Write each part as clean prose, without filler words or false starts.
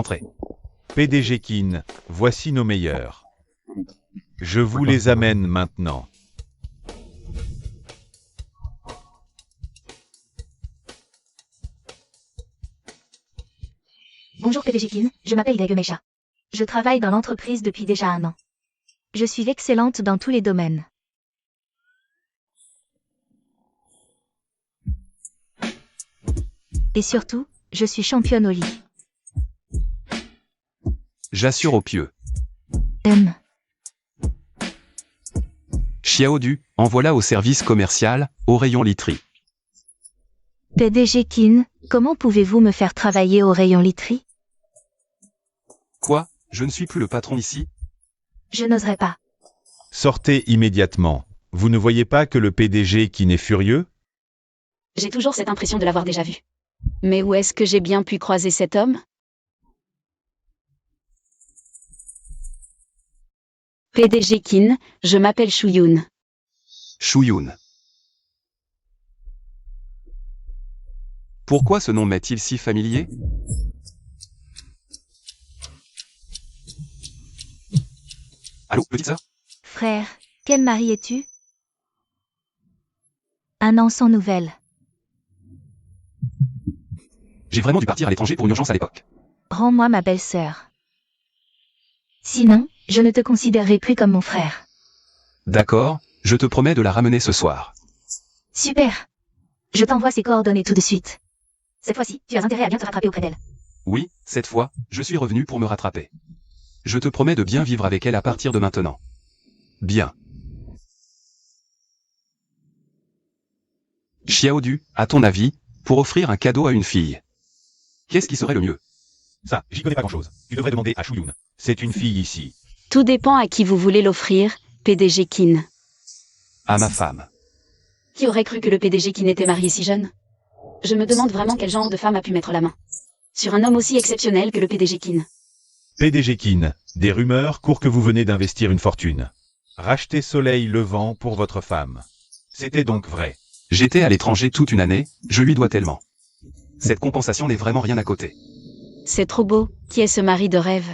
Entrez. PDG Kin, voici nos meilleurs. Je vous les amène maintenant. Bonjour PDG Kin, je m'appelle Dagemesha. Je travaille dans l'entreprise depuis déjà 1 an. Je suis excellente dans tous les domaines. Et surtout, je suis championne au lit. J'assure au pieux. Xiaodu, en voilà au service commercial, au rayon literie. PDG Kin, comment pouvez-vous me faire travailler au rayon literie? Quoi? Je ne suis plus le patron ici? Je n'oserais pas. Sortez immédiatement. Vous ne voyez pas que le PDG Kin est furieux? J'ai toujours cette impression de l'avoir déjà vu. Mais où est-ce que j'ai bien pu croiser cet homme? PDG Kin, je m'appelle Shuyun. Shuyun. Pourquoi ce nom m'est-il si familier? Allô, petite sœur? Frère, quel mari es-tu? 1 an sans nouvelles. J'ai vraiment dû partir à l'étranger pour une urgence à l'époque. Rends-moi ma belle-sœur. Sinon, je ne te considérerai plus comme mon frère. D'accord, je te promets de la ramener ce soir. Super. Je t'envoie ses coordonnées tout de suite. Cette fois-ci, tu as intérêt à bien te rattraper auprès d'elle. Oui, cette fois, je suis revenu pour me rattraper. Je te promets de bien vivre avec elle à partir de maintenant. Bien. Xiaodu, à ton avis, pour offrir un cadeau à une fille, qu'est-ce qui serait le mieux? Ça, j'y connais pas grand-chose. Tu devrais demander à Shuyun. C'est une fille ici. Tout dépend à qui vous voulez l'offrir, PDG Kin. À ma femme. Qui aurait cru que le PDG Kin était marié si jeune? Je me demande vraiment quel genre de femme a pu mettre la main sur un homme aussi exceptionnel que le PDG Kin. PDG Kin, des rumeurs courent que vous venez d'investir une fortune. Racheter Soleil Levant pour votre femme. C'était donc vrai. J'étais à l'étranger toute une année, je lui dois tellement. Cette compensation n'est vraiment rien à côté. C'est trop beau, qui est ce mari de rêve?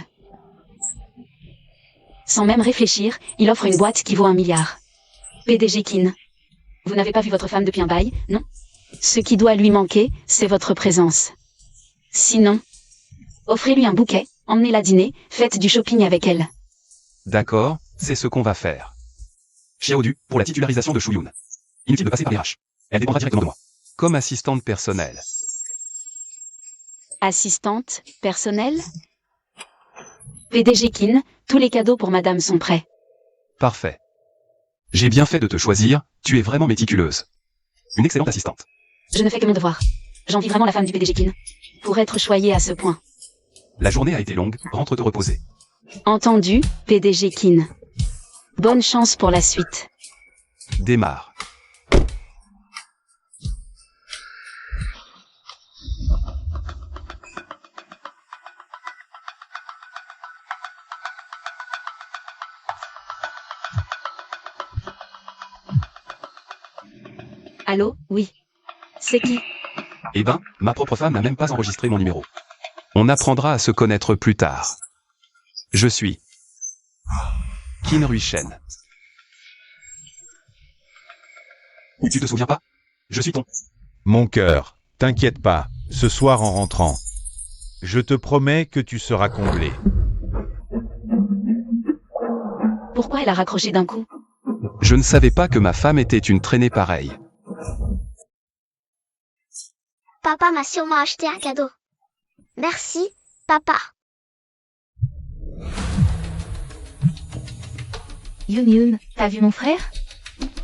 Sans même réfléchir, il offre une boîte qui vaut 1 milliard. PDG Kin. Vous n'avez pas vu votre femme depuis un bail, non? Ce qui doit lui manquer, c'est votre présence. Sinon, offrez-lui un bouquet, emmenez-la dîner, faites du shopping avec elle. D'accord, c'est ce qu'on va faire. Xiaodu, pour la titularisation de Shuyun. Inutile de passer par les RH. Elle dépendra directement de moi. Comme assistante personnelle. Assistante, personnelle? PDG Kin, tous les cadeaux pour madame sont prêts. Parfait. J'ai bien fait de te choisir, tu es vraiment méticuleuse. Une excellente assistante. Je ne fais que mon devoir. J'envie vraiment la femme du PDG Kin. Pour être choyée à ce point. La journée a été longue, rentre te reposer. Entendu, PDG Kin. Bonne chance pour la suite. Démarre. Allô, oui. C'est qui? Eh ben, ma propre femme n'a même pas enregistré mon numéro. On apprendra à se connaître plus tard. Je suis Qin Ruishen. Tu te souviens pas? Je suis ton... Mon cœur, t'inquiète pas, ce soir en rentrant. Je te promets que tu seras comblé. Pourquoi elle a raccroché d'un coup? Je ne savais pas que ma femme était une traînée pareille. Papa m'a sûrement acheté un cadeau. Merci, papa. Yun, t'as vu mon frère?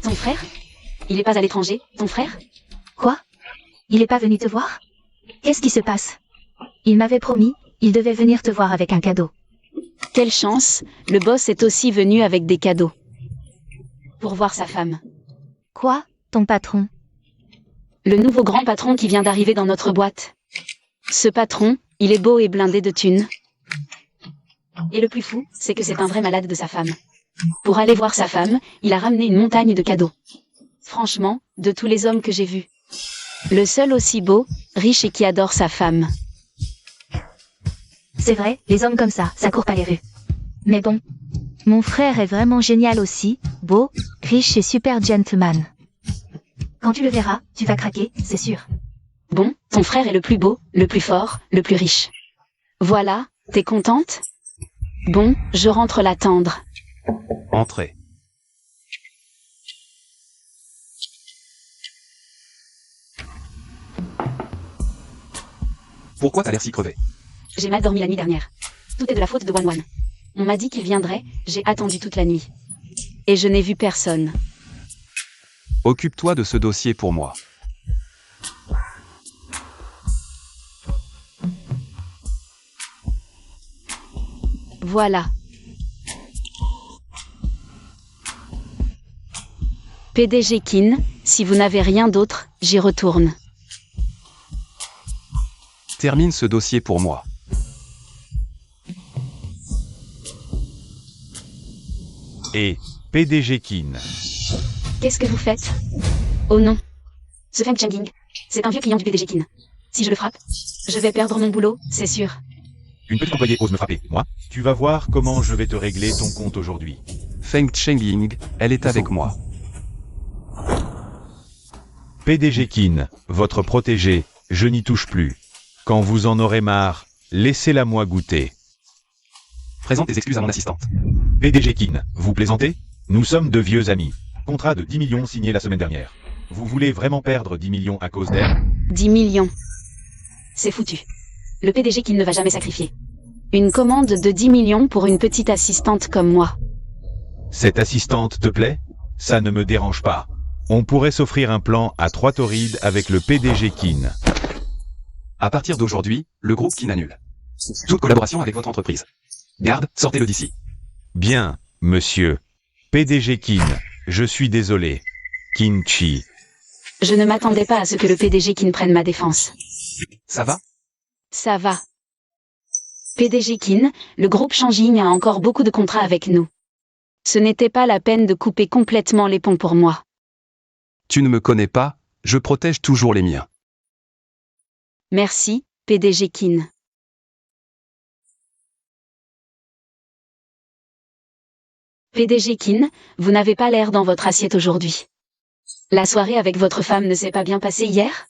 Ton frère? Il est pas à l'étranger, ton frère? Quoi? Il est pas venu te voir? Qu'est-ce qui se passe? Il m'avait promis, il devait venir te voir avec un cadeau. Quelle chance, le boss est aussi venu avec des cadeaux. Pour voir sa femme. Quoi, ton patron? Le nouveau grand patron qui vient d'arriver dans notre boîte. Ce patron, il est beau et blindé de thunes. Et le plus fou, c'est que c'est un vrai malade de sa femme. Pour aller voir sa femme, il a ramené une montagne de cadeaux. Franchement, de tous les hommes que j'ai vus. Le seul aussi beau, riche et qui adore sa femme. C'est vrai, les hommes comme ça court pas les rues. Mais bon. Mon frère est vraiment génial aussi, beau, riche et super gentleman. Quand tu le verras, tu vas craquer, c'est sûr. Bon, ton frère est le plus beau, le plus fort, le plus riche. Voilà, t'es contente? Bon, je rentre l'attendre. Entrez. Pourquoi t'as l'air si crevé? J'ai mal dormi la nuit dernière. Tout est de la faute de Wan Wan. On m'a dit qu'il viendrait, j'ai attendu toute la nuit. Et je n'ai vu personne. Occupe-toi de ce dossier pour moi. Voilà. PDG Kin, si vous n'avez rien d'autre, j'y retourne. Termine ce dossier pour moi. Et PDG Kin. Qu'est-ce que vous faites? Oh non. Ce Feng Chengqing, c'est un vieux client du PDG Kin. Si je le frappe, je vais perdre mon boulot, c'est sûr. Une petite employée ose me frapper, moi. Tu vas voir comment je vais te régler ton compte aujourd'hui. Feng Chengqing, elle est avec moi. PDG Kin, votre protégé, je n'y touche plus. Quand vous en aurez marre, laissez-la moi goûter. Présente tes excuses à mon assistante. PDG Kin, vous plaisantez? Nous sommes de vieux amis. Contrat de 10 millions signé la semaine dernière. Vous voulez vraiment perdre 10 millions à cause d'elle? 10 millions. C'est foutu. Le PDG Kin ne va jamais sacrifier. Une commande de 10 millions pour une petite assistante comme moi. Cette assistante te plaît? Ça ne me dérange pas. On pourrait s'offrir un plan à 3 torides avec le PDG Kin. À partir d'aujourd'hui, le groupe Kin annule toute collaboration avec votre entreprise. Garde, sortez-le d'ici. Bien, monsieur. PDG Kin, je suis désolé. Kinchi. Je ne m'attendais pas à ce que le PDG Kin prenne ma défense. Ça va? Ça va. PDG Kin, le groupe Changing a encore beaucoup de contrats avec nous. Ce n'était pas la peine de couper complètement les ponts pour moi. Tu ne me connais pas, je protège toujours les miens. Merci, PDG Kin. PDG Kin, vous n'avez pas l'air dans votre assiette aujourd'hui. La soirée avec votre femme ne s'est pas bien passée hier?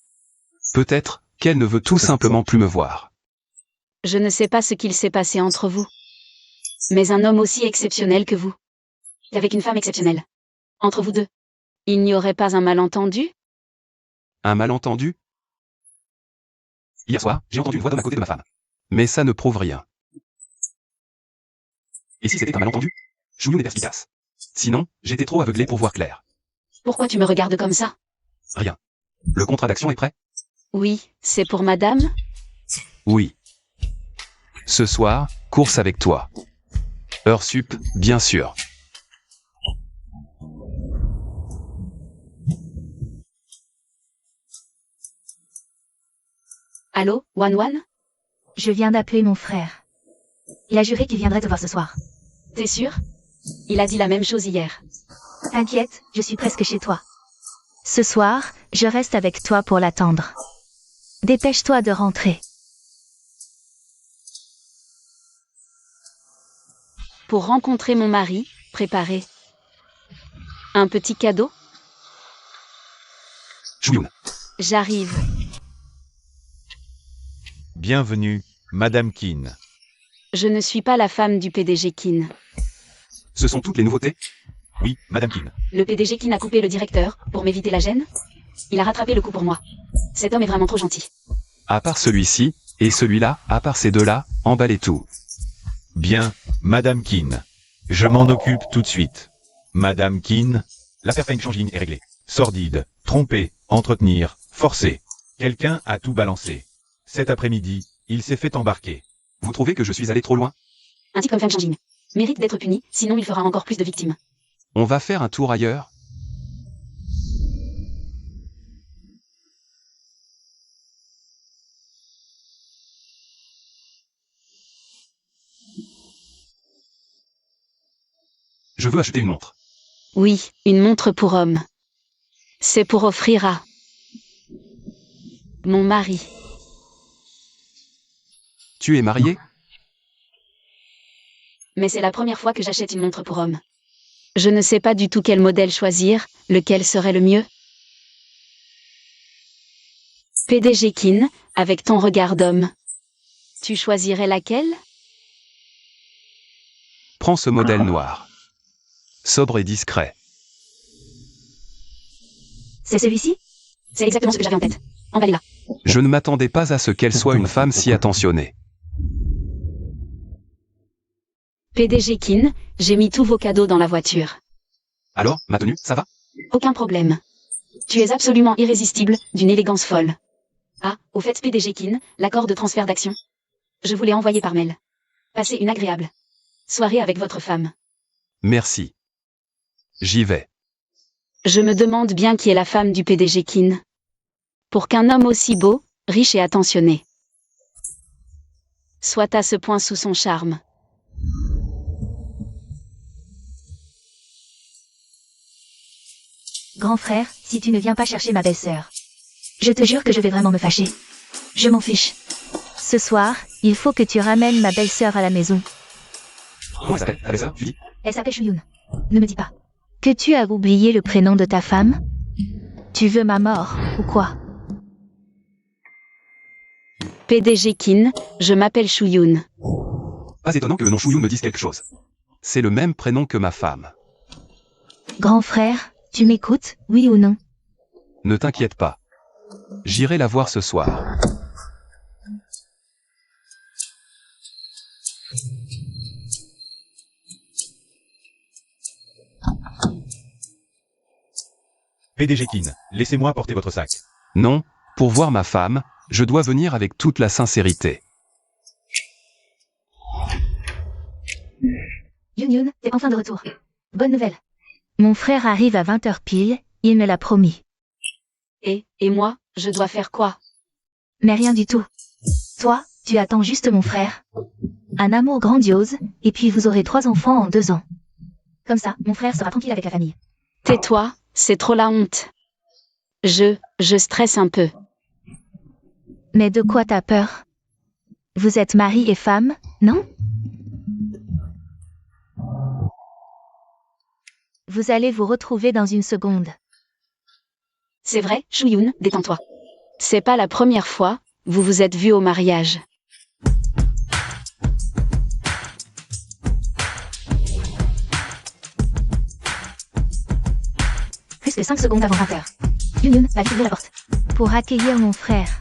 Peut-être qu'elle ne veut tout simplement plus me voir. Je ne sais pas ce qu'il s'est passé entre vous. Mais un homme aussi exceptionnel que vous. Avec une femme exceptionnelle. Entre vous deux. Il n'y aurait pas un malentendu? Un malentendu? Hier soir, j'ai entendu une voix d'homme à côté de ma femme. Mais ça ne prouve rien. Et si c'était un malentendu? Chouillou n'est perspicace. Sinon, j'étais trop aveuglé pour voir clair. Pourquoi tu me regardes comme ça? Rien. Le contrat d'action est prêt? Oui, c'est pour madame? Oui. Ce soir, course avec toi. Heure sup, bien sûr. Allô, Wan Wan? Je viens d'appeler mon frère. Il a juré qu'il viendrait te voir ce soir. T'es sûr? Il a dit la même chose hier. T'inquiète, je suis presque chez toi. Ce soir, je reste avec toi pour l'attendre. Dépêche-toi de rentrer. Pour rencontrer mon mari, préparez. Un petit cadeau? Chouillou. J'arrive. Bienvenue, Madame Kin. Je ne suis pas la femme du PDG Kin. Ce sont toutes les nouveautés? Oui, Madame Kin. Le PDG Kin a coupé le directeur, pour m'éviter la gêne. Il a rattrapé le coup pour moi. Cet homme est vraiment trop gentil. À part celui-ci, et celui-là, à part ces deux-là, emballez tout. Bien, Madame Kin. Je m'en occupe tout de suite. Madame Kin, l'affaire Feng Changing est réglée. Sordide, tromper, entretenir, forcer. Quelqu'un a tout balancé. Cet après-midi, il s'est fait embarquer. Vous trouvez que je suis allé trop loin? Un type comme Feng Changing mérite d'être puni, sinon il fera encore plus de victimes. On va faire un tour ailleurs? Je veux acheter une montre. Oui, une montre pour homme. C'est pour offrir à mon mari. Tu es marié? mais c'est la première fois que j'achète une montre pour homme. Je ne sais pas du tout quel modèle choisir, lequel serait le mieux. PDG Kin, avec ton regard d'homme. Tu choisirais laquelle? Prends ce modèle noir. Sobre et discret. C'est celui-ci? C'est exactement ce que j'avais en tête. Emballez-la. Je ne m'attendais pas à ce qu'elle soit une femme si attentionnée. PDG Kin, j'ai mis tous vos cadeaux dans la voiture. Alors, ma tenue, ça va? Aucun problème. Tu es absolument irrésistible, d'une élégance folle. Ah, au fait PDG Kin, l'accord de transfert d'action. Je vous l'ai envoyé par mail. Passez une agréable soirée avec votre femme. Merci. J'y vais. Je me demande bien qui est la femme du PDG Kin. Pour qu'un homme aussi beau, riche et attentionné soit à ce point sous son charme. Grand frère, si tu ne viens pas chercher ma belle-sœur, je te jure que je vais vraiment me fâcher. Je m'en fiche. Ce soir, il faut que tu ramènes ma belle-sœur à la maison. Comment elle s'appelle, ta belle-sœur, tu dis? Elle s'appelle Shuyun. Ne me dis pas que tu as oublié le prénom de ta femme? Tu veux ma mort, ou quoi? PDG Kin, je m'appelle Shuyun. Pas étonnant que le nom Shuyun me dise quelque chose. C'est le même prénom que ma femme. Grand frère, tu m'écoutes, oui ou non? Ne t'inquiète pas. J'irai la voir ce soir. PDG Kin, laissez-moi porter votre sac. Non, pour voir ma femme, je dois venir avec toute la sincérité. Yun, t'es enfin de retour. Bonne nouvelle. Mon frère arrive à 20h pile, il me l'a promis. Et moi, je dois faire quoi? Mais rien du tout. Toi, tu attends juste mon frère. Un amour grandiose, et puis vous aurez 3 enfants en 2 ans. Comme ça, mon frère sera tranquille avec la famille. Tais-toi, c'est trop la honte. Je stresse un peu. Mais de quoi t'as peur? Vous êtes mari et femme, non? Vous allez vous retrouver dans une seconde. C'est vrai, Shuyun, détends-toi. C'est pas la première fois, vous vous êtes vus au mariage. Plus que 5 secondes avant 20h. Yun, va vite ouvrir la porte. Pour accueillir mon frère.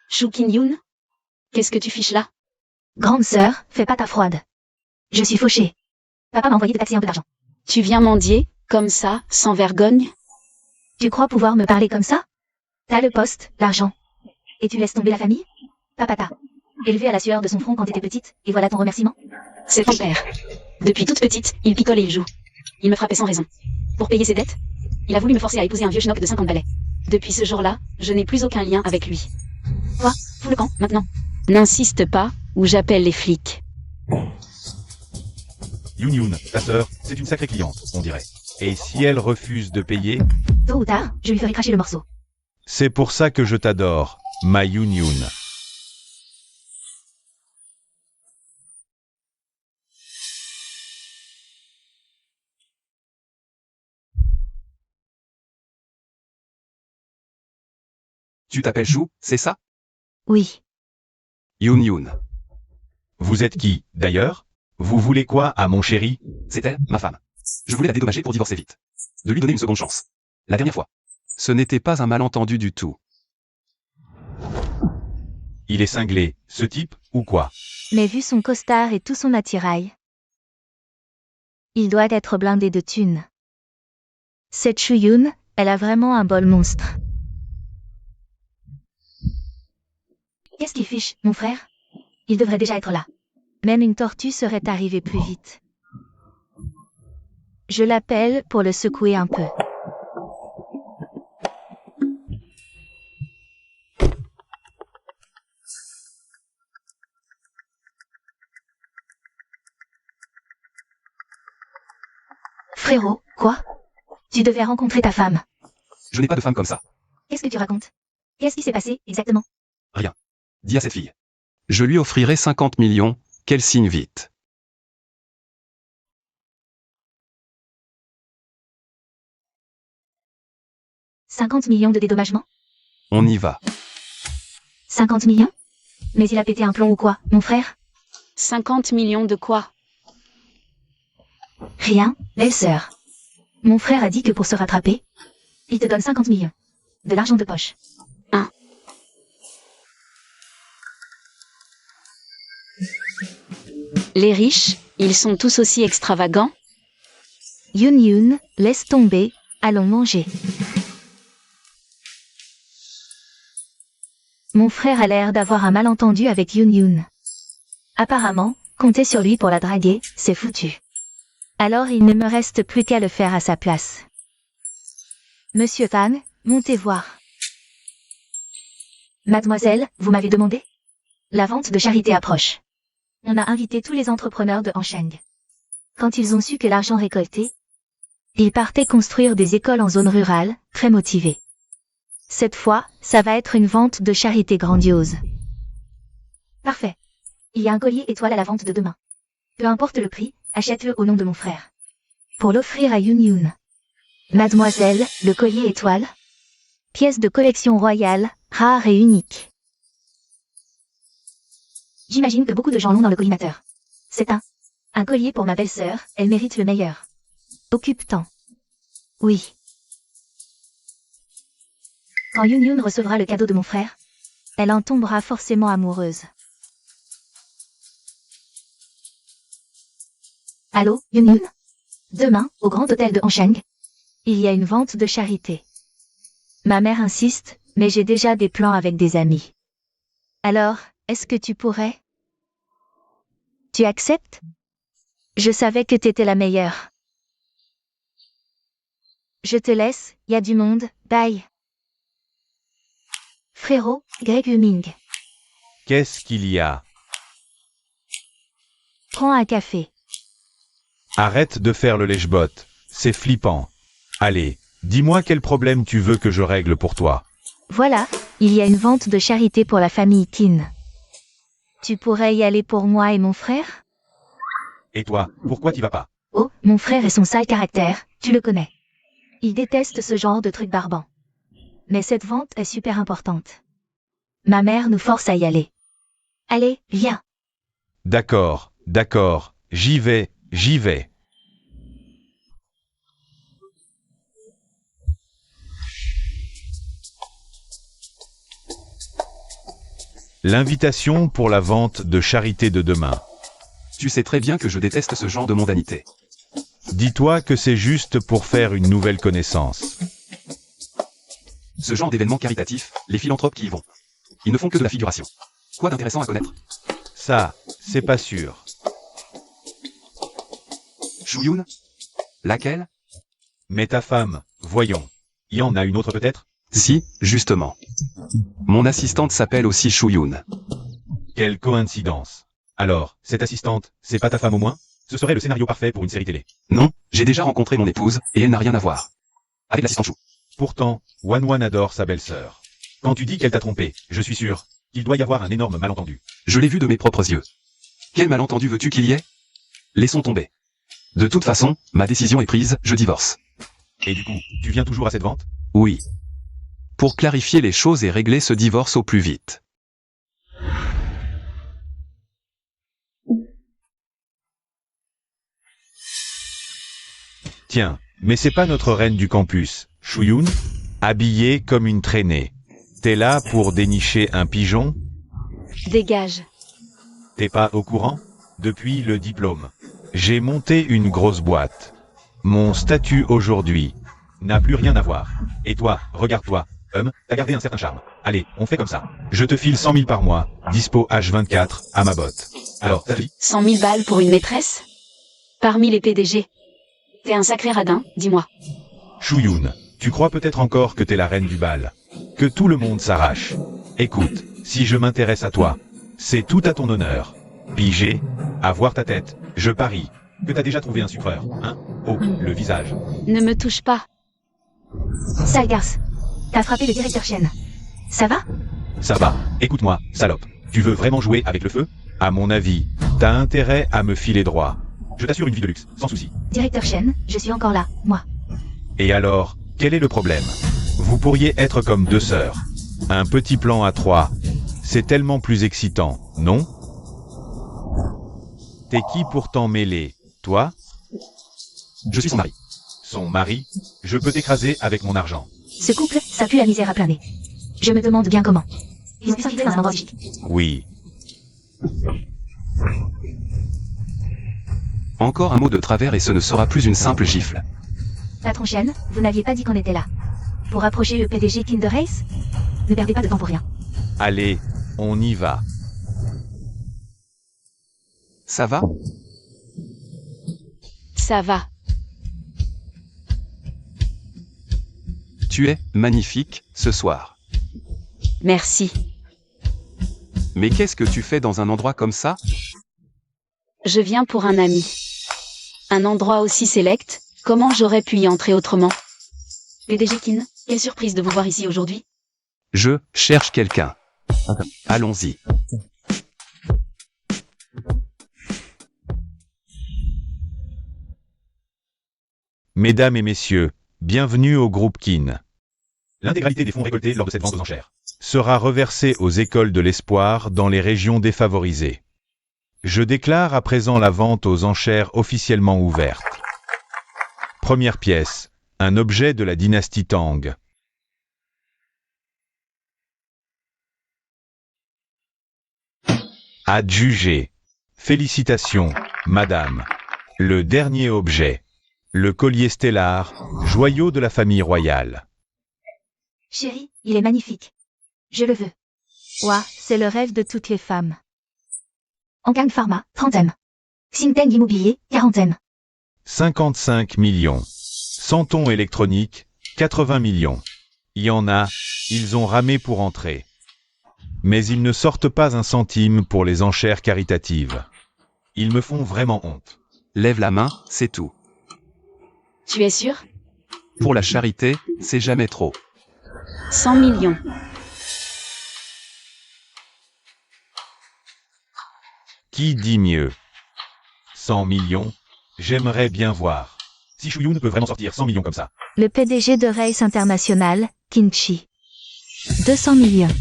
Shukin Yun? Qu'est-ce que tu fiches là? Grande sœur, fais pas ta froide. Je suis fauchée. Papa m'a envoyé de taxer un peu d'argent. Tu viens mendier, comme ça, sans vergogne? Tu crois pouvoir me parler comme ça? T'as le poste, l'argent. Et tu laisses tomber la famille? Papa t'a élevé à la sueur de son front quand t'étais petite, et voilà ton remerciement. C'est ton père. Depuis toute petite, il picole et il joue. Il me frappait sans raison. Pour payer ses dettes, il a voulu me forcer à épouser un vieux schnock de 50 balais. Depuis ce jour-là, je n'ai plus aucun lien avec lui. Toi, fous le camp, maintenant. N'insiste pas, ou j'appelle les flics. Yun, ta sœur, c'est une sacrée cliente, on dirait. Et si elle refuse de payer, Tôt ou tard, je lui ferai cracher le morceau. c'est pour ça que je t'adore, ma Yun. Tu t'appelles Chou, c'est ça? Oui. Yun. Vous êtes qui, d'ailleurs? Vous voulez quoi à mon chéri? C'est elle, ma femme. Je voulais la dédommager pour divorcer vite. De lui donner une seconde chance. La dernière fois. Ce n'était pas un malentendu du tout. Il est cinglé, ce type, ou quoi? Mais vu son costard et tout son attirail, il doit être blindé de thunes. Cette Shuyun, elle a vraiment un bol monstre. Qu'est-ce qu'il fiche, mon frère? Il devrait déjà être là. Même une tortue serait arrivée plus vite. Je l'appelle pour le secouer un peu. Frérot, quoi? Tu devais rencontrer ta femme. Je n'ai pas de femme comme ça. Qu'est-ce que tu racontes? Qu'est-ce qui s'est passé, exactement? Dis à cette fille. Je lui offrirai 50 millions, qu'elle signe vite. « 50 millions de dédommagement? On y va. 50 millions? Mais il a pété un plomb ou quoi, mon frère? 50 millions de quoi? Rien, belle-sœur. Mon frère a dit que pour se rattraper, il te donne 50 millions. De l'argent de poche. Les riches, ils sont tous aussi extravagants? Yoon Yoon, laisse tomber, allons manger. Mon frère a l'air d'avoir un malentendu avec Yoon Yoon. Apparemment, compter sur lui pour la draguer, c'est foutu. Alors il ne me reste plus qu'à le faire à sa place. Monsieur Tan, montez voir. Mademoiselle, vous m'avez demandé? La vente de charité approche. On a invité tous les entrepreneurs de Hansheng. Quand ils ont su que l'argent récolté, ils partaient construire des écoles en zone rurale, très motivés. Cette fois, ça va être une vente de charité grandiose. Parfait. Il y a un collier étoile à la vente de demain. Peu importe le prix, achète-le au nom de mon frère. Pour l'offrir à Yoon Yoon. Mademoiselle, le collier étoile. Pièce de collection royale, rare et unique. J'imagine que beaucoup de gens l'ont dans le collimateur. C'est un collier pour ma belle-sœur, elle mérite le meilleur. Occupe-temps. Oui. Quand Yoon Yoon recevra le cadeau de mon frère, elle en tombera forcément amoureuse. Allô, Yoon Yoon? Demain, au Grand Hôtel de Hansheng, il y a une vente de charité. Ma mère insiste, mais j'ai déjà des plans avec des amis. Alors, est-ce que tu pourrais? Tu acceptes? Je savais que t'étais la meilleure. Je te laisse, y a du monde, bye. Frérot, Greg Huming. Qu'est-ce qu'il y a? Prends un café. Arrête de faire le lèche-botte, c'est flippant. Allez, dis-moi quel problème tu veux que je règle pour toi. Voilà, il y a une vente de charité pour la famille Qin. Tu pourrais y aller pour moi et mon frère? Et toi, pourquoi t'y vas pas? Oh, mon frère et son sale caractère, tu le connais. Il déteste ce genre de trucs barbants. Mais cette vente est super importante. Ma mère nous force à y aller. Allez, viens. D'accord, j'y vais. L'invitation pour la vente de charité de demain. Tu sais très bien que je déteste ce genre de mondanité. Dis-toi que c'est juste pour faire une nouvelle connaissance. Ce genre d'événements caritatifs, les philanthropes qui y vont. Ils ne font que de la figuration. Quoi d'intéressant à connaître? Ça, c'est pas sûr. Shuyun? Laquelle? Mais ta femme, voyons. Y en a une autre peut-être? Si, justement. Mon assistante s'appelle aussi Shuyun. Quelle coïncidence. Alors, cette assistante, c'est pas ta femme au moins? Ce serait le scénario parfait pour une série télé. Non, j'ai déjà rencontré mon épouse, et elle n'a rien à voir avec l'assistant Chou. Pourtant, Wan adore sa belle-sœur. Quand tu dis qu'elle t'a trompé, je suis sûr qu'il doit y avoir un énorme malentendu. Je l'ai vu de mes propres yeux. Quel malentendu veux-tu qu'il y ait? Laissons tomber. De toute façon, ma décision est prise, je divorce. Et du coup, tu viens toujours à cette vente? Oui. Pour clarifier les choses et régler ce divorce au plus vite. Tiens, mais c'est pas notre reine du campus, Shuyun, habillée comme une traînée. T'es là pour dénicher un pigeon? Dégage. T'es pas au courant? Depuis le diplôme, j'ai monté une grosse boîte. Mon statut aujourd'hui n'a plus rien à voir. Et toi, regarde-toi, t'as gardé un certain charme. Allez, on fait comme ça. Je te file 100 000 par mois, dispo H24, à ma botte. Alors, ta vie? 100 000 balles pour une maîtresse? Parmi les PDG. T'es un sacré radin, dis-moi. Shuyun, tu crois peut-être encore que t'es la reine du bal, que tout le monde s'arrache. Écoute, si je m'intéresse à toi, c'est tout à ton honneur. Pigé, à voir ta tête, je parie que t'as déjà trouvé un sucreur, hein? Oh, le visage. Ne me touche pas. Sale garce. T'as frappé le directeur Shen. Ça va? Ça va, écoute-moi, salope. Tu veux vraiment jouer avec le feu? À mon avis, t'as intérêt à me filer droit. Je t'assure une vie de luxe, sans souci. Directeur Shen, je suis encore là, moi. Et alors, quel est le problème? Vous pourriez être comme deux sœurs. Un petit plan à trois. C'est tellement plus excitant, non? T'es qui pour t'en mêler? Toi? Je suis son mari. Son mari? Je peux t'écraser avec mon argent. Ce couple, ça pue la misère à plein nez. Je me demande bien comment. Ils ont pu s'inviter dans un endroit chic. Oui. Encore un mot de travers et ce ne sera plus une simple gifle. Patron Shen, vous n'aviez pas dit qu'on était là. Pour approcher le PDG Kin de Race? Ne perdez pas de temps pour rien. Allez, on y va. Ça va? Ça va. Tu es magnifique ce soir. Merci. Mais qu'est-ce que tu fais dans un endroit comme ça? Je viens pour un ami. Un endroit aussi sélect, comment j'aurais pu y entrer autrement? PDG Kin, quelle surprise de vous voir ici aujourd'hui. Je cherche quelqu'un. Allons-y. Mesdames et messieurs, bienvenue au groupe Kin. L'intégralité des fonds récoltés lors de cette vente aux enchères sera reversée aux écoles de l'espoir dans les régions défavorisées. Je déclare à présent la vente aux enchères officiellement ouverte. Première pièce, un objet de la dynastie Tang. Adjugé. Félicitations, madame. Le dernier objet. Le collier stellar, joyau de la famille royale. Chérie, il est magnifique. Je le veux. Ouah, c'est le rêve de toutes les femmes. Angang Pharma, 30e. Xinteng Immobilier, 40e. 55 millions. Santon électronique, 80 millions. Il y en a, ils ont ramé pour entrer. Mais ils ne sortent pas un centime pour les enchères caritatives. Ils me font vraiment honte. Lève la main, c'est tout. Tu es sûr? Pour la charité, c'est jamais trop. 100 millions. Qui dit mieux? 100 millions? J'aimerais bien voir. Si Shuyun peut vraiment sortir 100 millions comme ça. Le PDG de Race International, Qin Chi. 200 millions.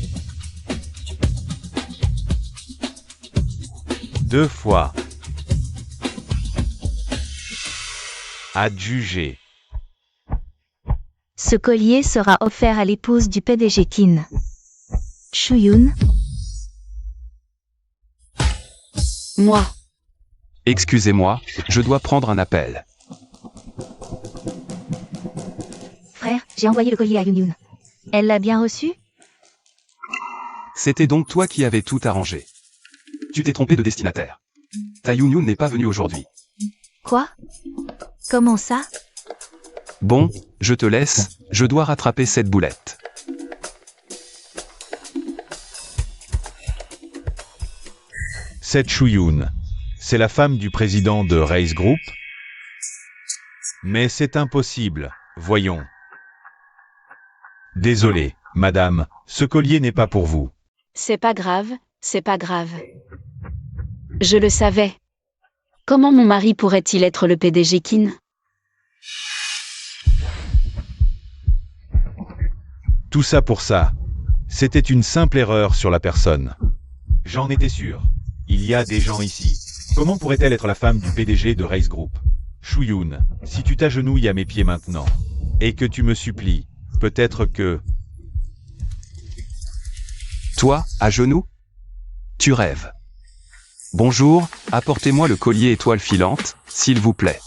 2 fois. Adjugé. Ce collier sera offert à l'épouse du PDG Qin. Shuyun. Moi. Excusez-moi, je dois prendre un appel. Frère, j'ai envoyé le collier à Yun Yun. Elle l'a bien reçu? C'était donc toi qui avais tout arrangé. Tu t'es trompé de destinataire. Ta Yun Yun n'est pas venue aujourd'hui. Quoi? Comment ça? Bon, je te laisse, je dois rattraper cette boulette. Cette Shuyun, c'est la femme du président de Race Group? Mais c'est impossible, voyons. Désolé, madame, ce collier n'est pas pour vous. C'est pas grave, c'est pas grave. Je le savais. Comment mon mari pourrait-il être le PDG Qin? Tout ça pour ça. C'était une simple erreur sur la personne. J'en étais sûr. Il y a des gens ici. Comment pourrait-elle être la femme du PDG de Race Group? Shuyun, si tu t'agenouilles à mes pieds maintenant, et que tu me supplies, peut-être que... Toi, à genoux? Tu rêves. Bonjour, apportez-moi le collier étoile filante, s'il vous plaît.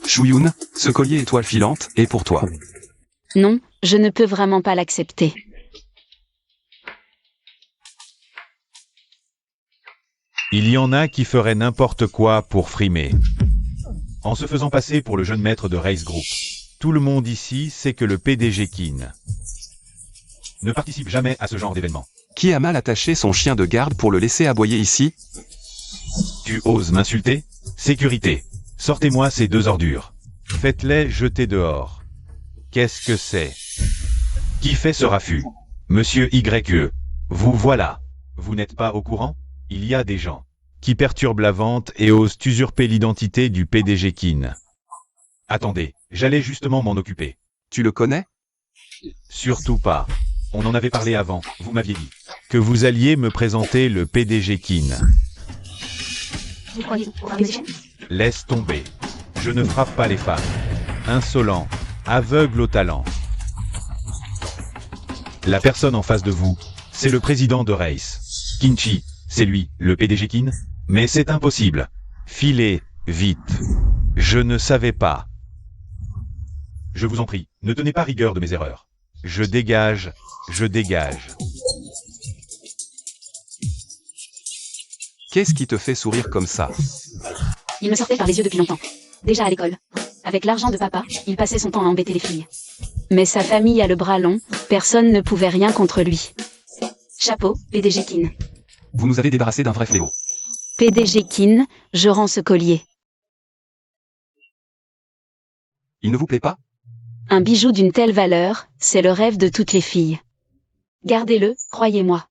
Shuyun, ce collier étoile filante est pour toi. Non, je ne peux vraiment pas l'accepter. Il y en a qui feraient n'importe quoi pour frimer. En se faisant passer pour le jeune maître de Race Group. Tout le monde ici sait que le PDG Qin ne participe jamais à ce genre d'événement. Qui a mal attaché son chien de garde pour le laisser aboyer ici? Tu oses m'insulter? Sécurité. Sortez-moi ces deux ordures. Faites-les jeter dehors. Qu'est-ce que c'est? Qui fait ce raffut? Monsieur YE. Vous voilà. Vous n'êtes pas au courant? Il y a des gens qui perturbent la vente et osent usurper l'identité du PDG Kin. Attendez, j'allais justement m'en occuper. Tu le connais? Surtout pas. On en avait parlé avant, vous m'aviez dit que vous alliez me présenter le PDG Kin. Vous croyez au fameux échec? Laisse tomber. Je ne frappe pas les femmes. Insolent, aveugle au talent. La personne en face de vous, c'est le président de Race. Kinchi, c'est lui, le PDG Kin? Mais c'est impossible. Filez, vite. Je ne savais pas. Je vous en prie, ne tenez pas rigueur de mes erreurs. Je dégage, je dégage. Qu'est-ce qui te fait sourire comme ça? Il me sortait par les yeux depuis longtemps. Déjà à l'école. Avec l'argent de papa, il passait son temps à embêter les filles. Mais sa famille a le bras long, personne ne pouvait rien contre lui. Chapeau, PDG Kin. Vous nous avez débarrassé d'un vrai fléau. PDG Kin, je rends ce collier. Il ne vous plaît pas? Un bijou d'une telle valeur, c'est le rêve de toutes les filles. Gardez-le, croyez-moi.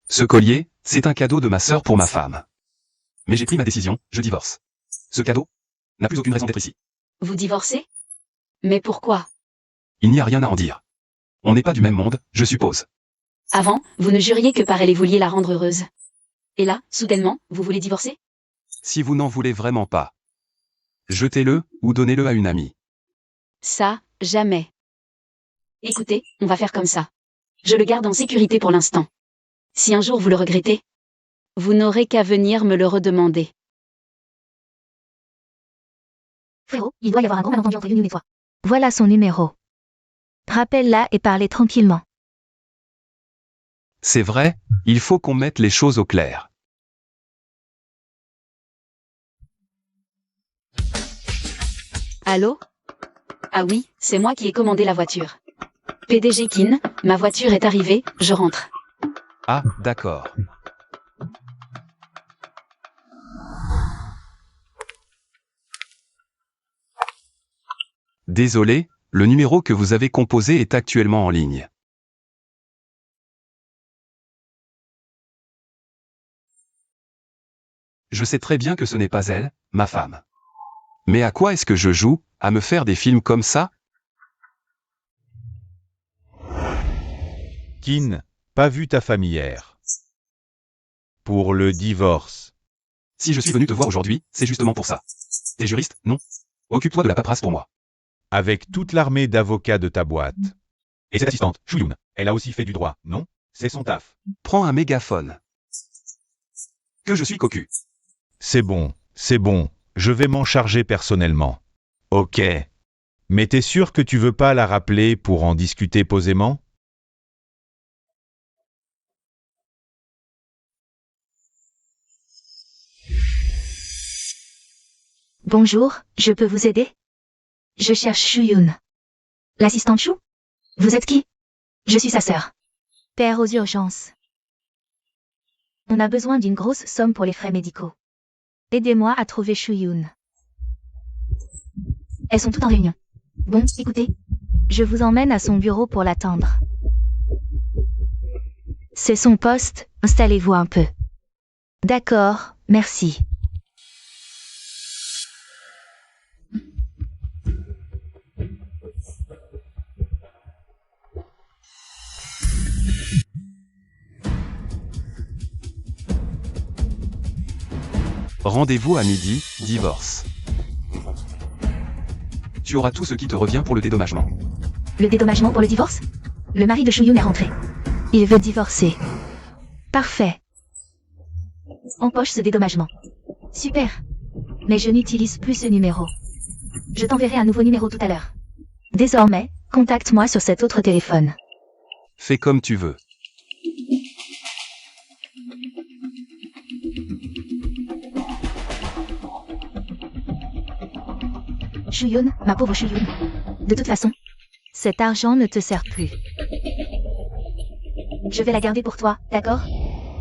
Ce collier, c'est un cadeau de ma sœur pour ma femme. Mais j'ai pris ma décision, je divorce. Ce cadeau n'a plus aucune raison d'être ici. Vous divorcez? Mais pourquoi? Il n'y a rien à en dire. On n'est pas du même monde, je suppose. Avant, vous ne juriez que par elle et vouliez la rendre heureuse. Et là, soudainement, vous voulez divorcer? Si vous n'en voulez vraiment pas, jetez-le ou donnez-le à une amie. Ça, jamais. Écoutez, on va faire comme ça. Je le garde en sécurité pour l'instant. Si un jour vous le regrettez, vous n'aurez qu'à venir me le redemander. Frérot, il doit y avoir un grand malentendu entre Youn et toi. Voilà son numéro. Rappelle-la et parlez tranquillement. C'est vrai, il faut qu'on mette les choses au clair. Allô? Ah oui, c'est moi qui ai commandé la voiture. PDG Kin, ma voiture est arrivée, je rentre. Ah, d'accord. Désolé, le numéro que vous avez composé est actuellement en ligne. Je sais très bien que ce n'est pas elle, ma femme. Mais à quoi est-ce que je joue, à me faire des films comme ça? Kin, pas vu ta femme hier. Pour le divorce. Si je suis venu te voir aujourd'hui, c'est justement pour ça. T'es juriste, non? Occupe-toi de la paperasse pour moi. Avec toute l'armée d'avocats de ta boîte. Et cette assistante, Shuyun, elle a aussi fait du droit, non? C'est son taf. Prends un mégaphone. Que je suis cocu. C'est bon, je vais m'en charger personnellement. Ok. Mais t'es sûr que tu veux pas la rappeler pour en discuter posément? Bonjour, je peux vous aider? Je cherche Shuyun. L'assistante Chou? Vous êtes qui? Je suis sa sœur. Père aux urgences. On a besoin d'une grosse somme pour les frais médicaux. Aidez-moi à trouver Shuyun. Elles sont toutes en réunion. Bon, écoutez. Je vous emmène à son bureau pour l'attendre. C'est son poste, installez-vous un peu. D'accord, merci. Rendez-vous à midi, divorce. Tu auras tout ce qui te revient pour le dédommagement. Le dédommagement pour le divorce? Le mari de Shuyun est rentré. Il veut divorcer. Parfait. Empoche ce dédommagement. Super. Mais je n'utilise plus ce numéro. Je t'enverrai un nouveau numéro tout à l'heure. Désormais, contacte-moi sur cet autre téléphone. Fais comme tu veux. Shuyun, ma pauvre Shuyun. De toute façon, cet argent ne te sert plus. Je vais la garder pour toi, d'accord?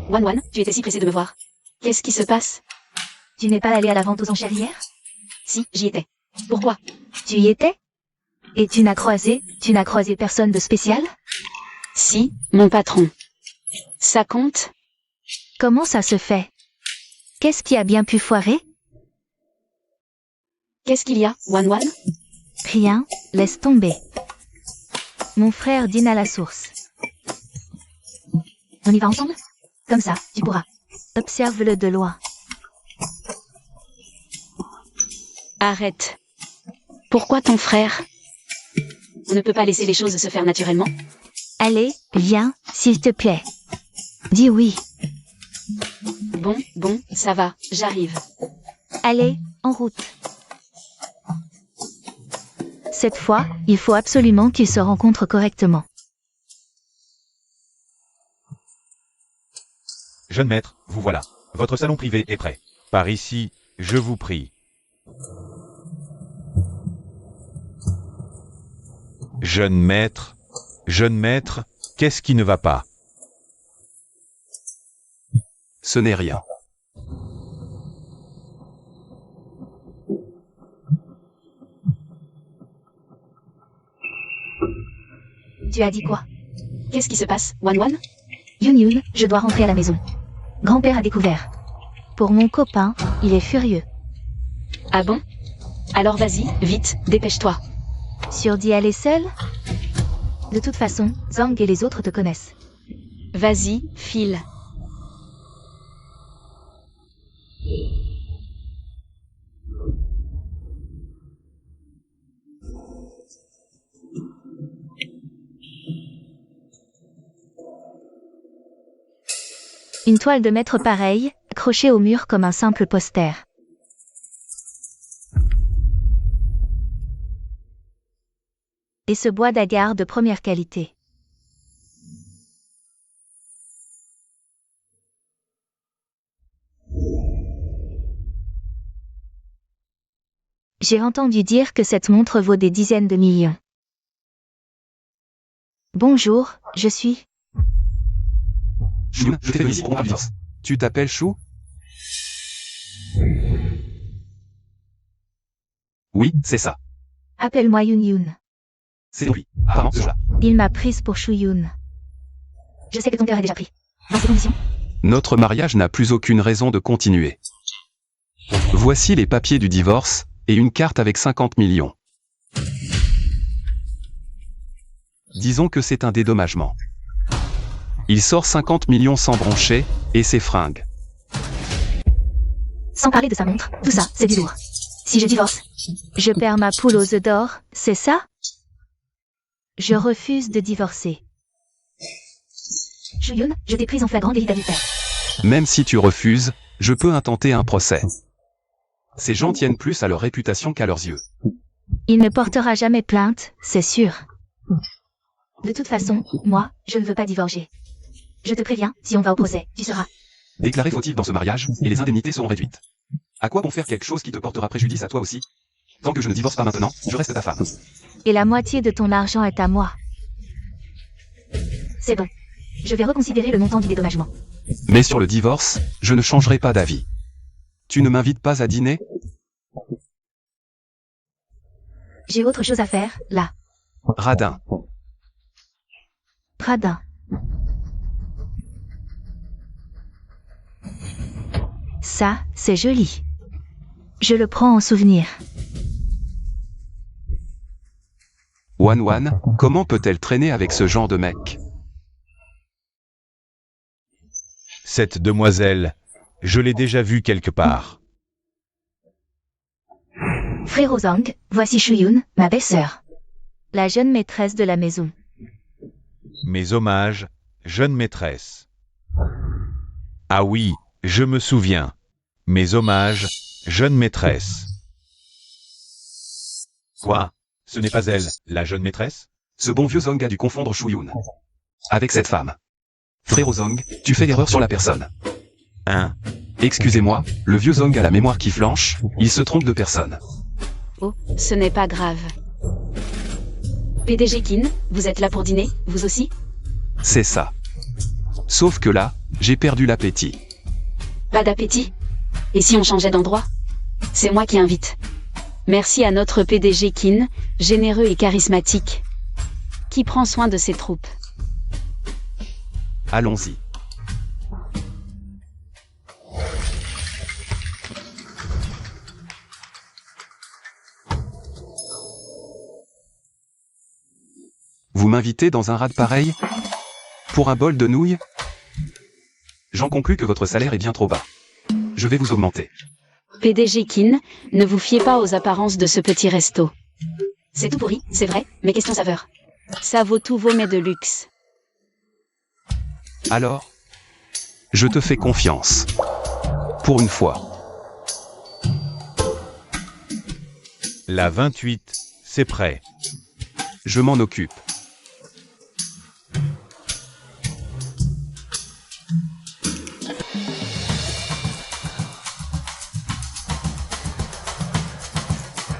Wan, tu étais si pressé de me voir. Qu'est-ce qui se passe? Tu n'es pas allé à la vente aux enchères hier? Si, j'y étais. Pourquoi? Tu y étais? Et tu n'as croisé personne de spécial? Si, mon patron. Ça compte? Comment ça se fait? Qu'est-ce qui a bien pu foirer? Qu'est-ce qu'il y a, Wan? Rien, laisse tomber. Mon frère dîne à la source. On y va ensemble? Comme ça, tu pourras. Observe-le de loin. Arrête. Pourquoi ton frère? On ne peut pas laisser les choses se faire naturellement? Allez, viens, s'il te plaît. Dis oui. Bon, ça va, j'arrive. Allez, en route. Cette fois, il faut absolument qu'ils se rencontrent correctement. Jeune maître, vous voilà. Votre salon privé est prêt. Par ici, je vous prie. Jeune maître, qu'est-ce qui ne va pas? Ce n'est rien. Tu as dit quoi? Qu'est-ce qui se passe, Wan? Yun, je dois rentrer à la maison. Grand-père a découvert. Pour mon copain, il est furieux. Ah bon? Alors vas-y, vite, dépêche-toi. Sûr d'y aller seul? De toute façon, Zhang et les autres te connaissent. Vas-y, file. Une toile de maître pareille, accrochée au mur comme un simple poster. Et ce bois d'agar de première qualité. J'ai entendu dire que cette montre vaut des dizaines de millions. Bonjour, je suis... Chou, je t'ai venu ici pour mon divorce. Tu t'appelles Chou? Oui, c'est ça. Appelle-moi Yun. C'est lui. Apparemment, cela. Il m'a prise pour Shuyun. Je sais que ton cœur est déjà pris. Dans ces conditions. Notre mariage n'a plus aucune raison de continuer. Voici les papiers du divorce, et une carte avec 50 millions. Disons que c'est un dédommagement. Il sort 50 millions sans broncher, et ses fringues. Sans parler de sa montre, tout ça, c'est du lourd. Si je divorce, je perds ma poule aux œufs d'or, c'est ça? Je refuse de divorcer. Shuyun, je t'ai prise en flagrant délit d'adultère. Même si tu refuses, je peux intenter un procès. Ces gens tiennent plus à leur réputation qu'à leurs yeux. Il ne portera jamais plainte, c'est sûr. De toute façon, moi, je ne veux pas divorcer. Je te préviens, si on va au procès, tu seras Déclaré fautif dans ce mariage, et les indemnités seront réduites. À quoi bon faire quelque chose qui te portera préjudice à toi aussi? Tant que je ne divorce pas maintenant, je reste ta femme. Et la moitié de ton argent est à moi. C'est bon. Je vais reconsidérer le montant du dédommagement. Mais sur le divorce, je ne changerai pas d'avis. Tu ne m'invites pas à dîner? J'ai autre chose à faire, là. Radin. Radin. Ça, c'est joli. Je le prends en souvenir. Wan, comment peut-elle traîner avec ce genre de mec? Cette demoiselle, je l'ai déjà vue quelque part. Frérot Zhang, voici Shuyun, ma belle-sœur. La jeune maîtresse de la maison. Mes hommages, jeune maîtresse. Ah oui, je me souviens. Mes hommages, jeune maîtresse. Quoi? Ce n'est pas elle, la jeune maîtresse? Ce bon vieux Zhang a dû confondre Shuyun avec cette femme. Frérot Zhang, tu fais l'erreur sur la personne. Hein? Excusez-moi, le vieux Zhang a la mémoire qui flanche, il se trompe de personne. Oh, ce n'est pas grave. PDG Qin, vous êtes là pour dîner, vous aussi? C'est ça. Sauf que là, j'ai perdu l'appétit. Pas d'appétit? Et si on changeait d'endroit? C'est moi qui invite. Merci à notre PDG Kin, généreux et charismatique, qui prend soin de ses troupes. Allons-y. Vous m'invitez dans un rad pareil? Pour un bol de nouilles? J'en conclus que votre salaire est bien trop bas. Je vais vous augmenter. PDG Kin, ne vous fiez pas aux apparences de ce petit resto. C'est tout pourri, c'est vrai, mais question saveur. Ça vaut tous vos mets de luxe. Alors? Je te fais confiance. Pour une fois. La 28, c'est prêt. Je m'en occupe.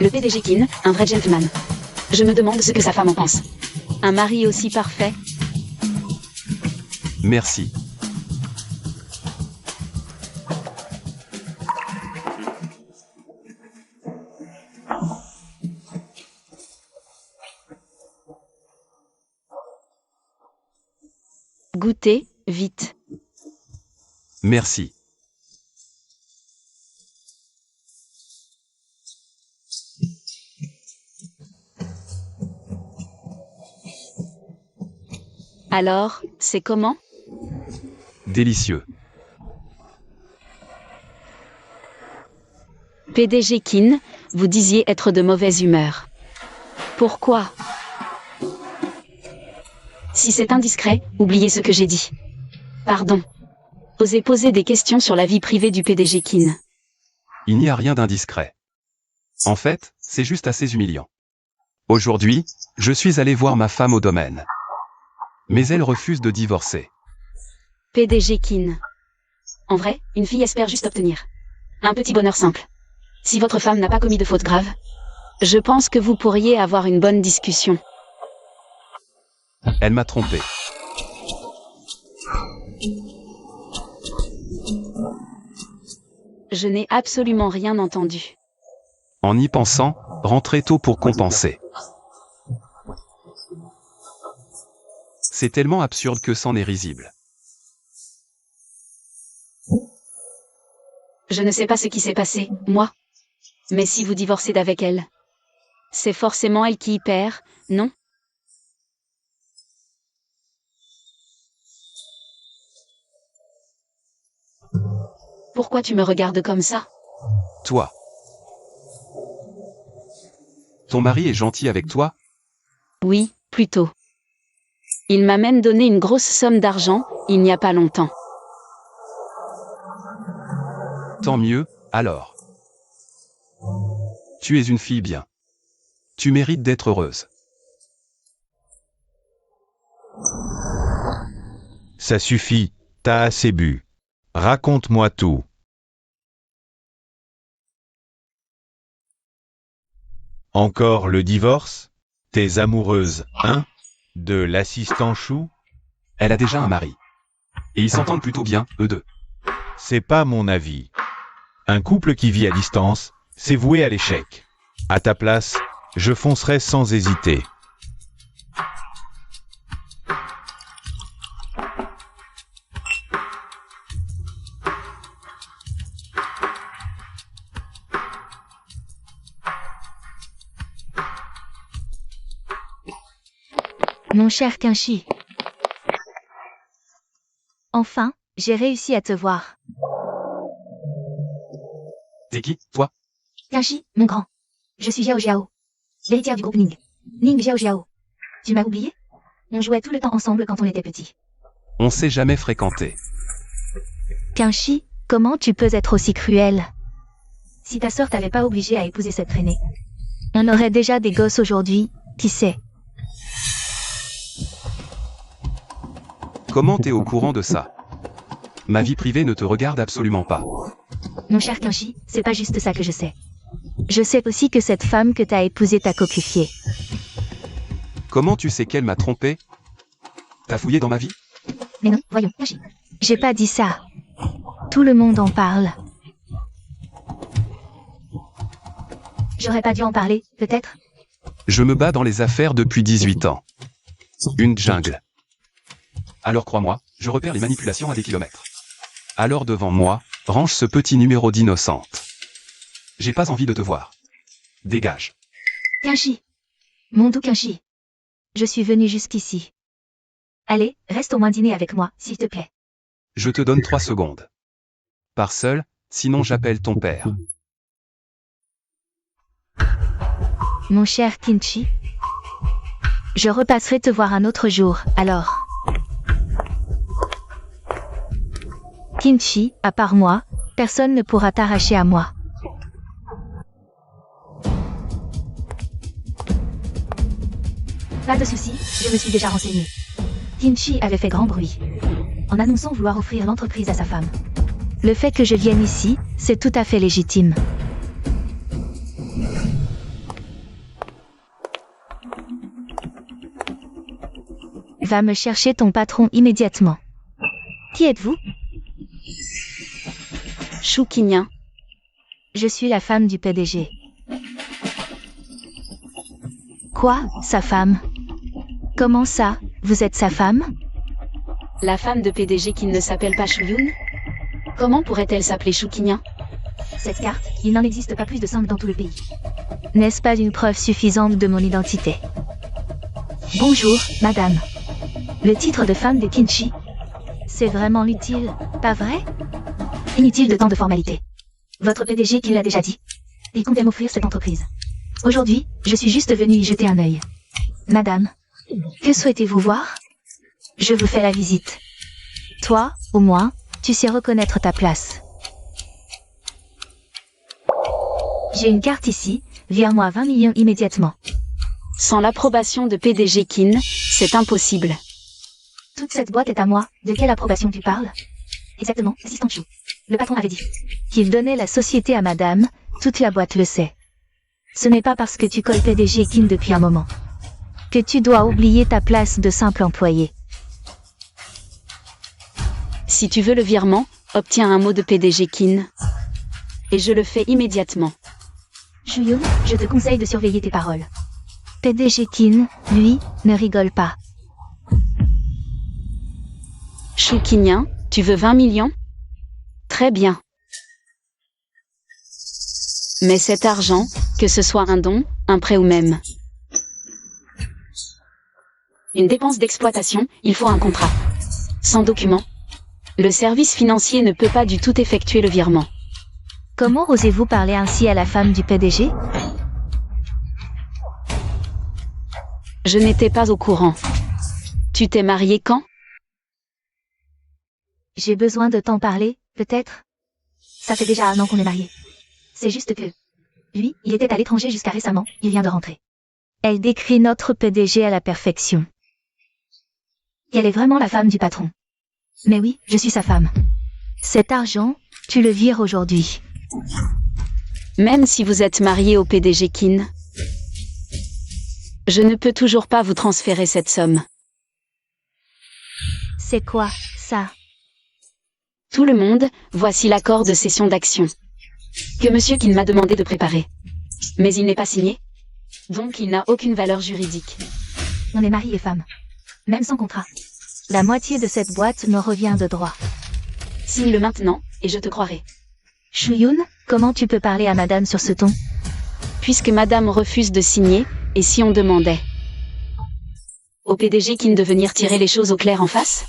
Le PDG Kin, un vrai gentleman. Je me demande ce que sa femme en pense. Un mari aussi parfait. Merci. Goûtez, vite. Merci. Alors, c'est comment? Délicieux. PDG Kin, vous disiez être de mauvaise humeur. Pourquoi? Si c'est indiscret, oubliez ce que j'ai dit. Pardon. Osez poser des questions sur la vie privée du PDG Kin. Il n'y a rien d'indiscret. En fait, c'est juste assez humiliant. Aujourd'hui, je suis allé voir ma femme au domaine. Mais elle refuse de divorcer. PDG Kin. En vrai, une fille espère juste obtenir un petit bonheur simple. Si votre femme n'a pas commis de faute grave, je pense que vous pourriez avoir une bonne discussion. Elle m'a trompé. Je n'ai absolument rien entendu. En y pensant, rentrer tôt pour compenser. C'est tellement absurde que c'en est risible. Je ne sais pas ce qui s'est passé, moi. Mais si vous divorcez d'avec elle, c'est forcément elle qui y perd, non? Pourquoi tu me regardes comme ça? Toi. Ton mari est gentil avec toi? Oui, plutôt. Il m'a même donné une grosse somme d'argent, il n'y a pas longtemps. Tant mieux, alors. Tu es une fille bien. Tu mérites d'être heureuse. Ça suffit, t'as assez bu. Raconte-moi tout. Encore le divorce? T'es amoureuse, hein? De l'assistant Chou? Elle a déjà un mari. Et ils s'entendent plutôt bien, eux deux. C'est pas mon avis. Un couple qui vit à distance, c'est voué à l'échec. À ta place, je foncerais sans hésiter. Mon cher Kinshi. Enfin, j'ai réussi à te voir. T'es qui, toi? Kinshi, mon grand. Je suis Xiao Xiao. L'héritière du groupe Ning. Ning Xiao Xiao. Tu m'as oublié? On jouait tout le temps ensemble quand on était petits. On s'est jamais fréquenté. Kinshi, comment tu peux être aussi cruel? Si ta sœur t'avait pas obligé à épouser cette traînée, on aurait déjà des gosses aujourd'hui, qui sait? Comment t'es au courant de ça? Ma vie privée ne te regarde absolument pas. Mon cher Kinshi, c'est pas juste ça que je sais. Je sais aussi que cette femme que t'as épousée t'a cocufié. Comment tu sais qu'elle m'a trompé? T'as fouillé dans ma vie? Mais non, voyons, Kinchi. J'ai pas dit ça. Tout le monde en parle. J'aurais pas dû en parler, peut-être? Je me bats dans les affaires depuis 18 ans. Une jungle. Alors crois-moi, je repère les manipulations à des kilomètres. Alors devant moi, range ce petit numéro d'innocente. J'ai pas envie de te voir. Dégage. Kinchi. Mon doux Kinchi. Je suis venu jusqu'ici. Allez, reste au moins dîner avec moi, s'il te plaît. Je te donne 3 secondes. Pars seul, sinon j'appelle ton père. Mon cher Kinchi. Je repasserai te voir un autre jour, alors. Kinchi, à part moi, personne ne pourra t'arracher à moi. Pas de souci, je me suis déjà renseigné. Kinchi avait fait grand bruit en annonçant vouloir offrir l'entreprise à sa femme. Le fait que je vienne ici, c'est tout à fait légitime. Va me chercher ton patron immédiatement. Qui êtes-vous? Shu Qinyan. Je suis la femme du PDG. Quoi, sa femme? Comment ça, vous êtes sa femme? La femme de PDG qui ne s'appelle pas Shuyun? Comment pourrait-elle s'appeler Shu Qinyan? Cette carte, il n'en existe pas plus de 5 dans tout le pays. N'est-ce pas une preuve suffisante de mon identité? Bonjour, madame. Le titre de femme de Kinchi. C'est vraiment utile, pas vrai? Inutile de tant de formalités. Votre PDG qui l'a déjà dit. Il comptait m'offrir cette entreprise. Aujourd'hui, je suis juste venue y jeter un œil. Madame, que souhaitez-vous voir? Je vous fais la visite. Toi, au moins, tu sais reconnaître ta place. J'ai une carte ici, vire-moi 20 millions immédiatement. Sans l'approbation de PDG Qin, c'est impossible. Toute cette boîte est à moi, de quelle approbation tu parles? Exactement, assistant Chou. Le patron avait dit qu'il donnait la société à madame, toute la boîte le sait. Ce n'est pas parce que tu colles PDG Qin depuis un moment que tu dois oublier ta place de simple employé. Si tu veux le virement, obtiens un mot de PDG Qin. Et je le fais immédiatement. Shuyun, je te conseille de surveiller tes paroles. PDG Qin, lui, ne rigole pas. Shu Qinyan, tu veux 20 millions? Très bien. Mais cet argent, que ce soit un don, un prêt ou même une dépense d'exploitation, il faut un contrat. Sans document, le service financier ne peut pas du tout effectuer le virement. Comment osez-vous parler ainsi à la femme du PDG? Je n'étais pas au courant. Tu t'es marié quand? J'ai besoin de t'en parler, peut-être? Ça fait déjà 1 an qu'on est mariés. C'est juste que... lui, il était à l'étranger jusqu'à récemment, il vient de rentrer. Elle décrit notre PDG à la perfection. Elle est vraiment la femme du patron. Mais oui, je suis sa femme. Cet argent, tu le vires aujourd'hui. Même si vous êtes marié au PDG Qin, je ne peux toujours pas vous transférer cette somme. C'est quoi, ça? Tout le monde, voici l'accord de cession d'actions que Monsieur Qin m'a demandé de préparer. Mais il n'est pas signé, donc il n'a aucune valeur juridique. On est mari et femme. Même sans contrat. La moitié de cette boîte me revient de droit. Signe-le maintenant, et je te croirai. Shuyun, comment tu peux parler à madame sur ce ton? Puisque madame refuse de signer, et si on demandait au PDG Qin de venir tirer les choses au clair en face?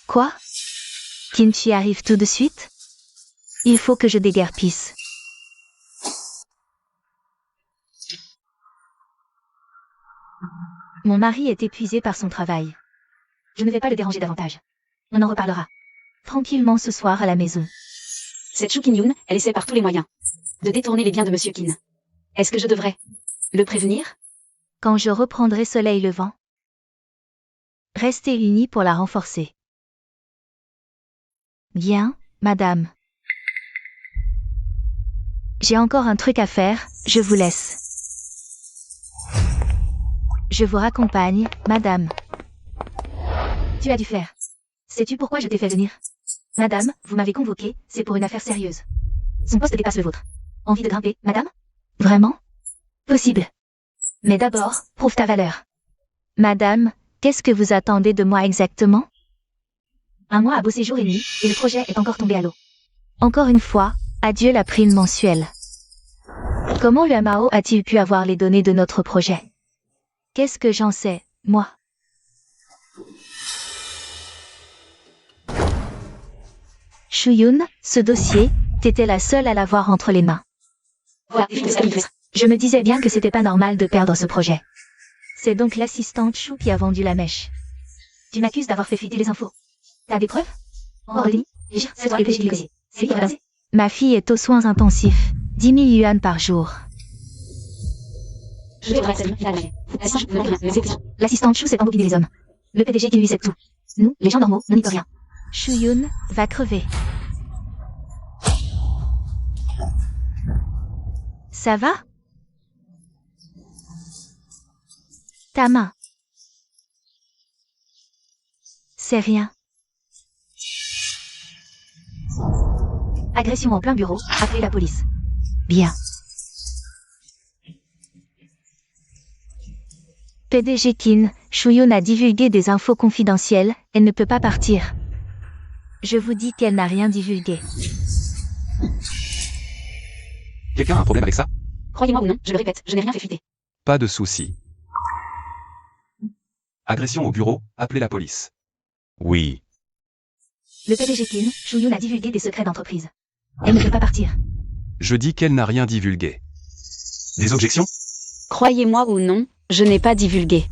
Quoi? Kinchi arrive tout de suite? Il faut que je déguerpisse. Mon mari est épuisé par son travail. Je ne vais pas le déranger davantage. On en reparlera tranquillement ce soir à la maison. Cette Shu Qinyan, elle essaie par tous les moyens de détourner les biens de Monsieur Qin. Est-ce que je devrais le prévenir? Quand je reprendrai soleil levant, restez unis pour la renforcer. Bien, madame. J'ai encore un truc à faire, je vous laisse. Je vous raccompagne, madame. Tu as dû faire Sais-tu pourquoi je t'ai fait venir? Madame, vous m'avez convoqué, c'est pour une affaire sérieuse. Son poste dépasse le vôtre. Envie de grimper, madame? Vraiment? Possible. Mais d'abord, prouve ta valeur. Madame, qu'est-ce que vous attendez de moi exactement? Un mois à bosser jour et nuit, et le projet est encore tombé à l'eau. Encore une fois, adieu la prime mensuelle. Comment le Mao a-t-il pu avoir les données de notre projet? Qu'est-ce que j'en sais, moi? Shuyun, ce dossier, t'étais la seule à l'avoir entre les mains. Voilà, Je me disais bien que c'était pas normal de perdre ce projet. C'est donc l'assistante Chou qui a vendu la mèche. Tu m'accuses d'avoir fait fuiter les infos. T'as des preuves? Ordini, c'est toi le PJ du C'est lui qui a balancé. Ma fille est aux soins intensifs. 10 000 yuan par jour. Je devrais L'assistante Chou sait embobiner les hommes. Le PDG qui lui sait tout. Nous, les gens normaux, on n'y peut rien. Shuyun va crever. Ça va? Ta main. C'est rien. Agression en plein bureau, appelez la police. Bien. PDG Kin, Shuyun a divulgué des infos confidentielles, elle ne peut pas partir. Je vous dis qu'elle n'a rien divulgué. Quelqu'un a un problème avec ça? Croyez-moi ou non, je le répète, je n'ai rien fait fuiter. Pas de souci. Agression au bureau, appelez la police. Oui. Le PDG Kin, Shuyun a divulgué des secrets d'entreprise. Elle ne peut pas partir. Je dis qu'elle n'a rien divulgué. Des objections? Croyez-moi ou non, je n'ai pas divulgué.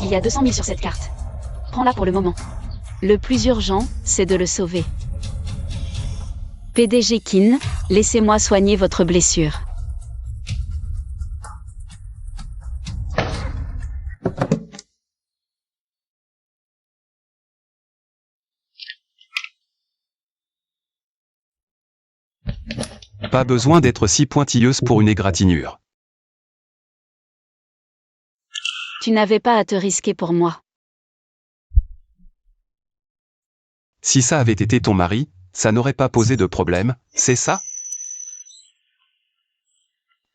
Il y a 200 000 sur cette carte. Prends-la pour le moment. Le plus urgent, c'est de le sauver. PDG Kin, laissez-moi soigner votre blessure. Pas besoin d'être si pointilleuse pour une égratignure. Tu n'avais pas à te risquer pour moi. Si ça avait été ton mari, ça n'aurait pas posé de problème, c'est ça?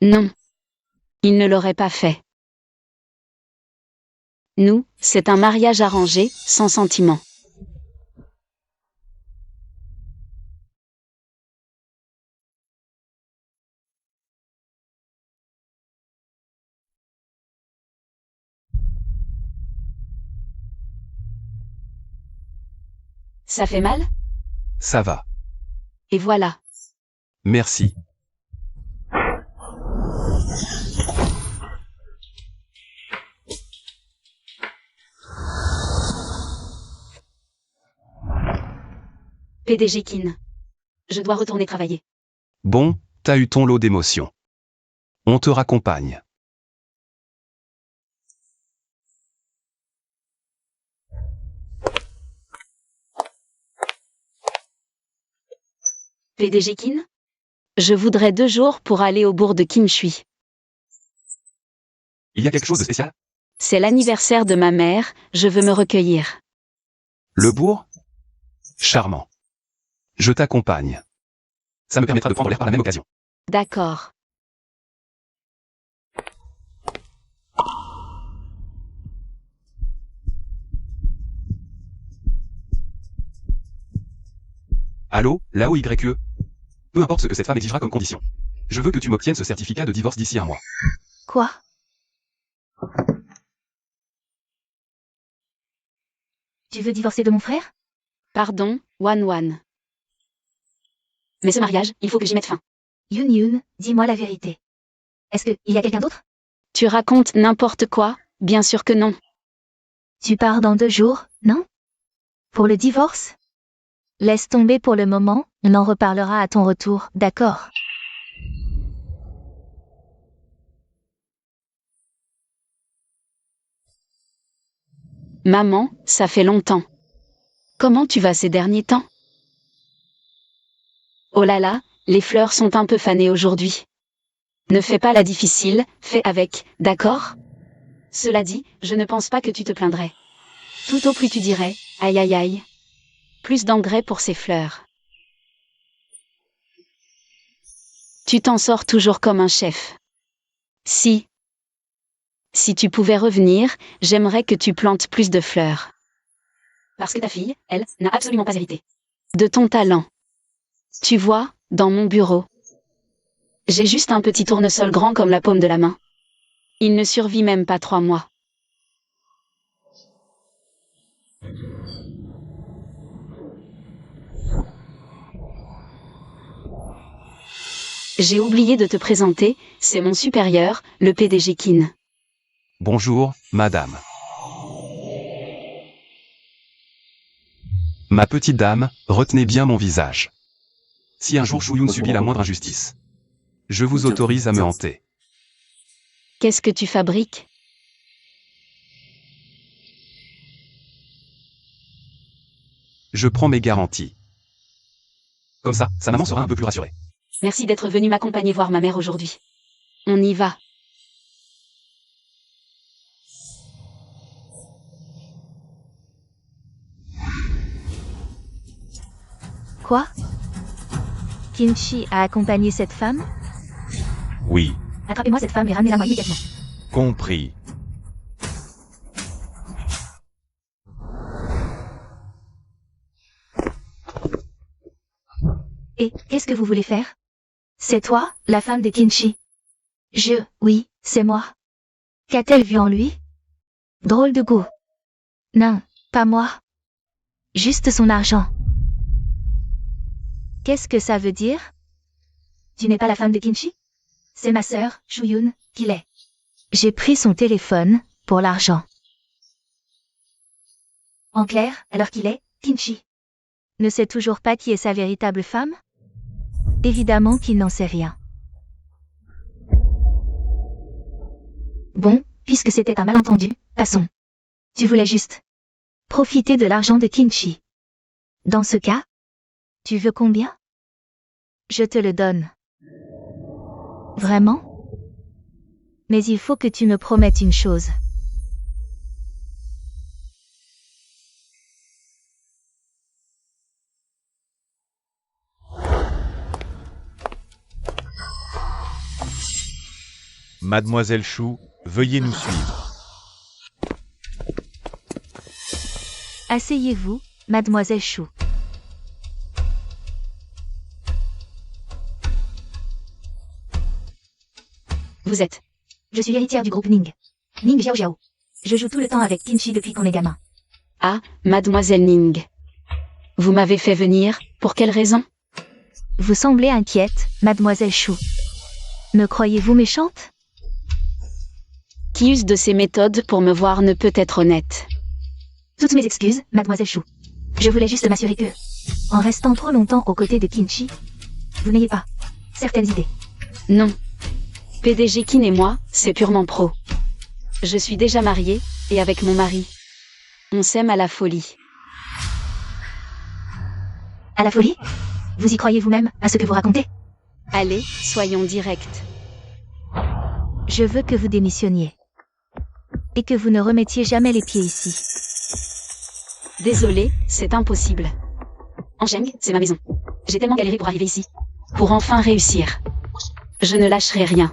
Non. Il ne l'aurait pas fait. Nous, c'est un mariage arrangé, sans sentiment. Ça fait mal? Ça va. Et voilà. Merci. PDG Kin. Je dois retourner travailler. Bon, t'as eu ton lot d'émotions. On te raccompagne. PDG Kin? Je voudrais 2 jours pour aller au bourg de Kimshui. Il y a quelque chose de spécial? C'est l'anniversaire de ma mère, je veux me recueillir. Le bourg? Charmant. Je t'accompagne. Ça me permettra de prendre l'air par la même occasion. D'accord. Allô, là-haut YE. Peu importe ce que cette femme exigera comme condition. Je veux que tu m'obtiennes ce certificat de divorce d'ici 1 mois. Quoi? Tu veux divorcer de mon frère? Pardon, Wan. Mais ce mariage, il faut que j'y mette fin. Yun, dis-moi la vérité. Est-ce qu'il y a quelqu'un d'autre? Tu racontes n'importe quoi? Bien sûr que non. Tu pars dans 2 jours, non? Pour le divorce? Laisse tomber pour le moment, on en reparlera à ton retour, d'accord? Maman, ça fait longtemps. Comment tu vas ces derniers temps? Oh là là, les fleurs sont un peu fanées aujourd'hui. Ne fais pas la difficile, fais avec, d'accord? Cela dit, je ne pense pas que tu te plaindrais. Tout au plus tu dirais, aïe aïe aïe. Plus d'engrais pour ces fleurs. Tu t'en sors toujours comme un chef. Si tu pouvais revenir, j'aimerais que tu plantes plus de fleurs. Parce que ta fille, elle, n'a absolument pas hérité de ton talent. Tu vois, dans mon bureau, j'ai juste un petit tournesol grand comme la paume de la main. Il ne survit même pas 3 mois. J'ai oublié de te présenter, c'est mon supérieur, le PDG Kin. Bonjour, madame. Ma petite dame, retenez bien mon visage. Si un jour Shuyun subit la moindre injustice, je vous autorise à me hanter. Qu'est-ce que tu fabriques? Je prends mes garanties. Comme ça, sa maman sera un peu plus rassurée. Merci d'être venu m'accompagner voir ma mère aujourd'hui. On y va. Quoi? Kinchi a accompagné cette femme? Oui, Attrapez-moi cette femme et ramenez-la moi immédiatement. compris. Et, qu'est-ce que vous voulez faire? C'est toi, la femme de Kinchi? Oui, c'est moi. Qu'a-t-elle vu en lui? Drôle de goût. Non, pas moi. Juste son argent. Qu'est-ce que ça veut dire? Tu n'es pas la femme de Kinchi? C'est ma sœur, Shuyun, qui l'est. J'ai pris son téléphone, pour l'argent. En clair, alors qu'il est, Kinchi ne sait toujours pas qui est sa véritable femme? Évidemment qu'il n'en sait rien. Bon, puisque c'était un malentendu, passons. Tu voulais juste profiter de l'argent de Kinchi. Dans ce cas, tu veux combien? Je te le donne. Vraiment? Mais il faut que tu me promettes une chose. Mademoiselle Chou, veuillez nous suivre. Asseyez-vous, mademoiselle Chou. Vous êtes. Je suis l'héritière du groupe Ning. Ning Jiao Jiao. Je joue tout le temps avec Kinchi depuis qu'on est gamin. Ah, mademoiselle Ning. Vous m'avez fait venir, pour quelle raison? Vous semblez inquiète, mademoiselle Chou. Me croyez-vous méchante? Qui use de ces méthodes pour me voir ne peut être honnête. Toutes mes excuses, mademoiselle Chou. Je voulais juste m'assurer que, en restant trop longtemps aux côtés de Kinchi, vous n'ayez pas certaines idées. Non. PDG Kin et moi, c'est purement pro. Je suis déjà mariée, et avec mon mari. On s'aime à la folie. À la folie? Vous y croyez vous-même, à ce que vous racontez? Allez, soyons directs. Je veux que vous démissionniez. Et que vous ne remettiez jamais les pieds ici. Désolée, c'est impossible. Ansheng, c'est ma maison. J'ai tellement galéré pour arriver ici. Pour enfin réussir. Je ne lâcherai rien.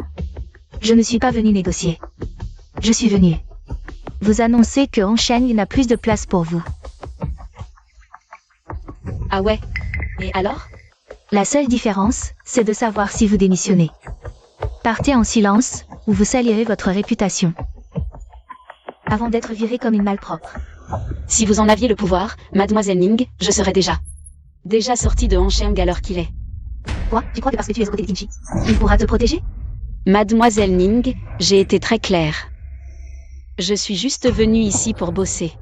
Je ne suis pas venue négocier. Je suis venue vous annoncer que Ansheng n'a plus de place pour vous. Ah ouais? Et alors? La seule différence, c'est de savoir si vous démissionnez. Partez en silence, ou vous salirez votre réputation. Avant d'être viré comme une malpropre. Si vous en aviez le pouvoir, mademoiselle Ning, je serais déjà sortie de Ansheng à l'heure qu'il est. Quoi? Tu crois que parce que tu es aux côtés de Kinchi, il pourra te protéger? Mademoiselle Ning, j'ai été très claire. Je suis juste venue ici pour bosser.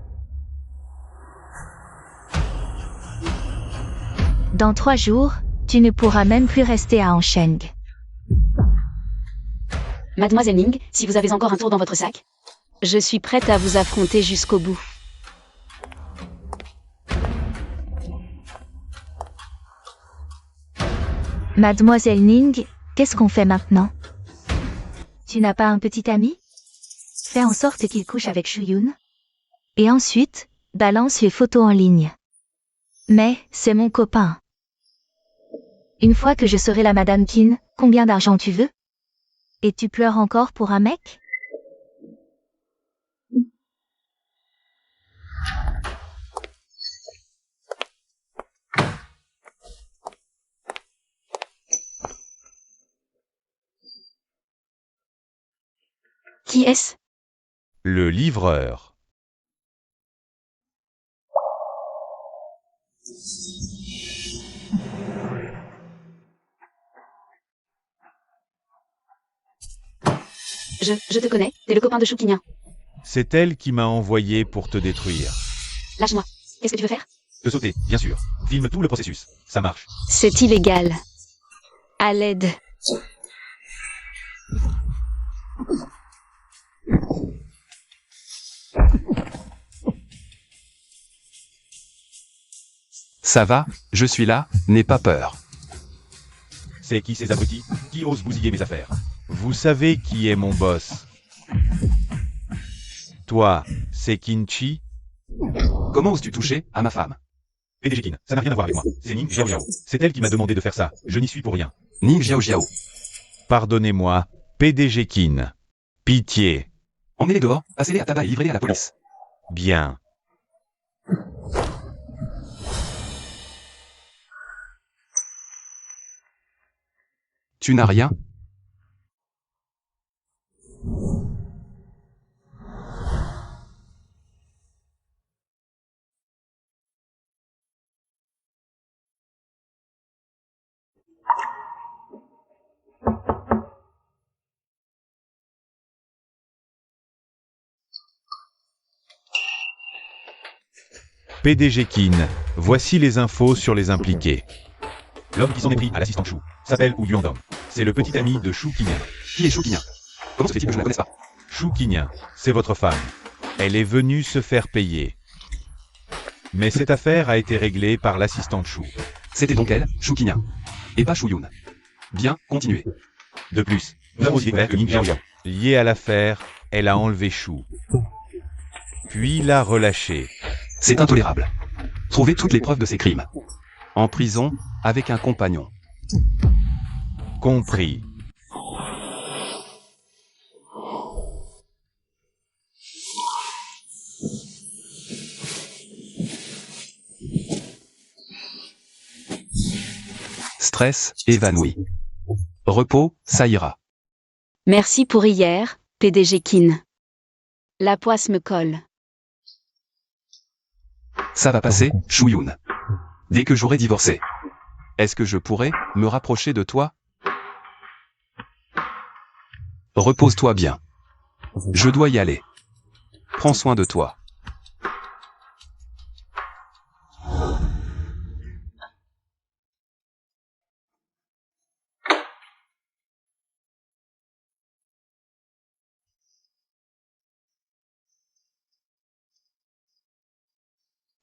Dans 3 jours, tu ne pourras même plus rester à Ansheng. Mademoiselle Ning, si vous avez encore un tour dans votre sac, je suis prête à vous affronter jusqu'au bout. Mademoiselle Ning, qu'est-ce qu'on fait maintenant? Tu n'as pas un petit ami? Fais en sorte qu'il couche avec Shuyun. Et ensuite, balance les photos en ligne. Mais, c'est mon copain. Une fois que je serai la Madame Kin, combien d'argent tu veux? Et tu pleures encore pour un mec? Qui est-ce? Le livreur. Je te connais, t'es le copain de Choukinien. C'est elle qui m'a envoyé pour te détruire. Lâche-moi. Qu'est-ce que tu veux faire? Te sauter, bien sûr. Filme tout le processus. Ça marche. C'est illégal. À l'aide. Ça va, je suis là, n'aie pas peur. C'est qui ces abrutis qui osent bousiller mes affaires? Vous savez qui est mon boss? Toi, c'est Kinchi? Comment oses-tu toucher à ma femme? PDG Kin, ça n'a rien à voir avec moi. C'est Ning Xiao Xiao. C'est elle qui m'a demandé de faire ça. Je n'y suis pour rien. Ning Xiao Xiao. Pardonnez-moi, PDG Kin. Pitié. Emmenez-les dehors, passez-les à tabac et livrez-les à la police. Bien. Tu n'as rien? PDG Kin, voici les infos sur les impliqués. L'homme qui s'en est pris à l'assistant Chou s'appelle Wu Yuandong. C'est le petit ami de Chou Kinyan. Qui est Choukinien? Comment se fait-il que je ne la connaisse pas? Chou Kinyan, c'est votre femme. Elle est venue se faire payer. Mais cette affaire a été réglée par l'assistant Chou. C'était donc elle, Choukinien. Et pas Shuyun. Bien, continuez. De plus, nous avons aussi découvert que Ning Xiao Xiao, lié à l'affaire, elle a enlevé Chou. Puis l'a relâché. C'est intolérable. Trouvez toutes les preuves de ces crimes. En prison, avec un compagnon. Compris. Stress, évanoui. Repos, ça ira. Merci pour hier, PDG Kin. La poisse me colle. Ça va passer, Shuyun. Dès que j'aurai divorcé. Est-ce que je pourrais me rapprocher de toi? Repose-toi bien. Je dois y aller. Prends soin de toi.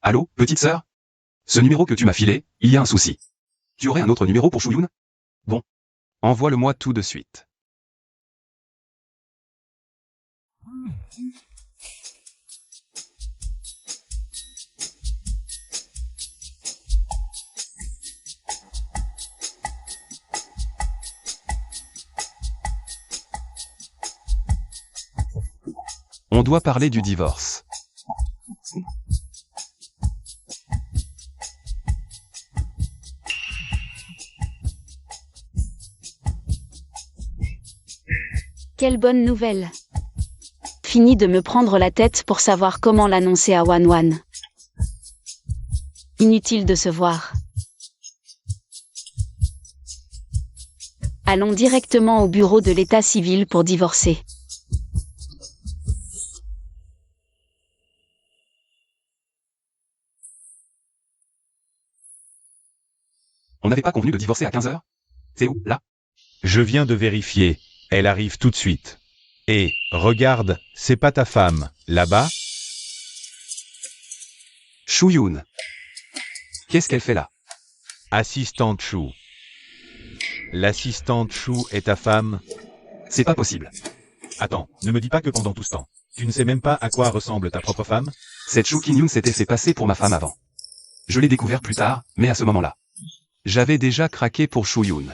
Allô, petite sœur? Ce numéro que tu m'as filé, il y a un souci. Tu aurais un autre numéro pour Shuyun? Bon. Envoie-le-moi tout de suite. On doit parler du divorce. Quelle bonne nouvelle. Fini de me prendre la tête pour savoir comment l'annoncer à Wanwan. Inutile de se voir. Allons directement au bureau de l'état civil pour divorcer. On n'avait pas convenu de divorcer à 15h? C'est où, là? Je viens de vérifier. Elle arrive tout de suite. Et, regarde, c'est pas ta femme, là-bas? Shuyun. Qu'est-ce qu'elle fait là? Assistante Chou. L'assistante Chou est ta femme? C'est pas possible. Attends, ne me dis pas que pendant tout ce temps, Tu ne sais même pas à quoi ressemble ta propre femme? Cette Chou Kin Yoon s'était fait passer pour ma femme avant. Je l'ai découvert plus tard, mais à ce moment-là, j'avais déjà craqué pour Chou Yoon.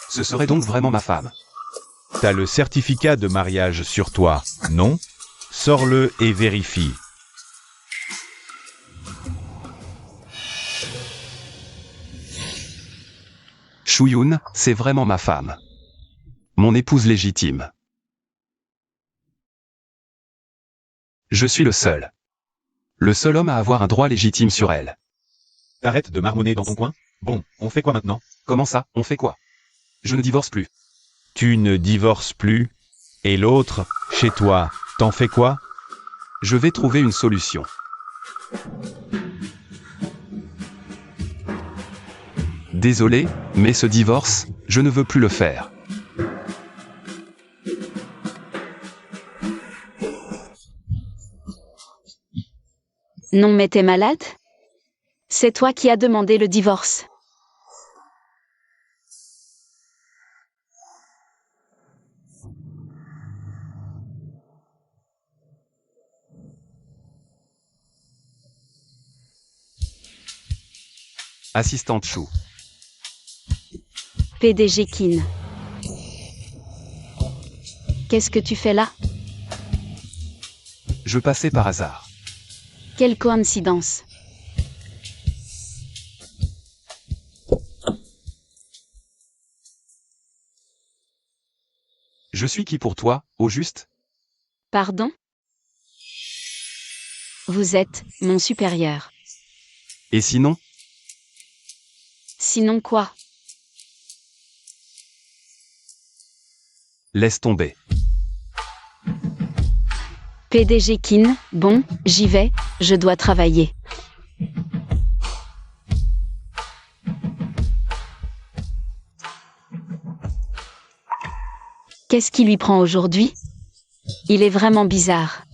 Ce serait donc vraiment ma femme. T'as le certificat de mariage sur toi, non? Sors-le et vérifie. Chou Yoon, c'est vraiment ma femme. Mon épouse légitime. Je suis le seul. Le seul homme à avoir un droit légitime sur elle. T'arrêtes de marmonner dans ton coin? Bon, on fait quoi maintenant? Comment ça, on fait quoi? Je ne divorce plus. Tu ne divorces plus? Et l'autre, chez toi, t'en fais quoi? Je vais trouver une solution. Désolé, mais ce divorce, je ne veux plus le faire. Non mais t'es malade? C'est toi qui as demandé le divorce. Assistante Chou. PDG Kin. Qu'est-ce que tu fais là? Je passais par hasard. Quelle coïncidence. Je suis qui pour toi, au juste? Pardon? Vous êtes mon supérieur. Et sinon? Sinon quoi? Laisse tomber. PDG Kin, bon, j'y vais, je dois travailler. Qu'est-ce qui lui prend aujourd'hui? Il est vraiment bizarre.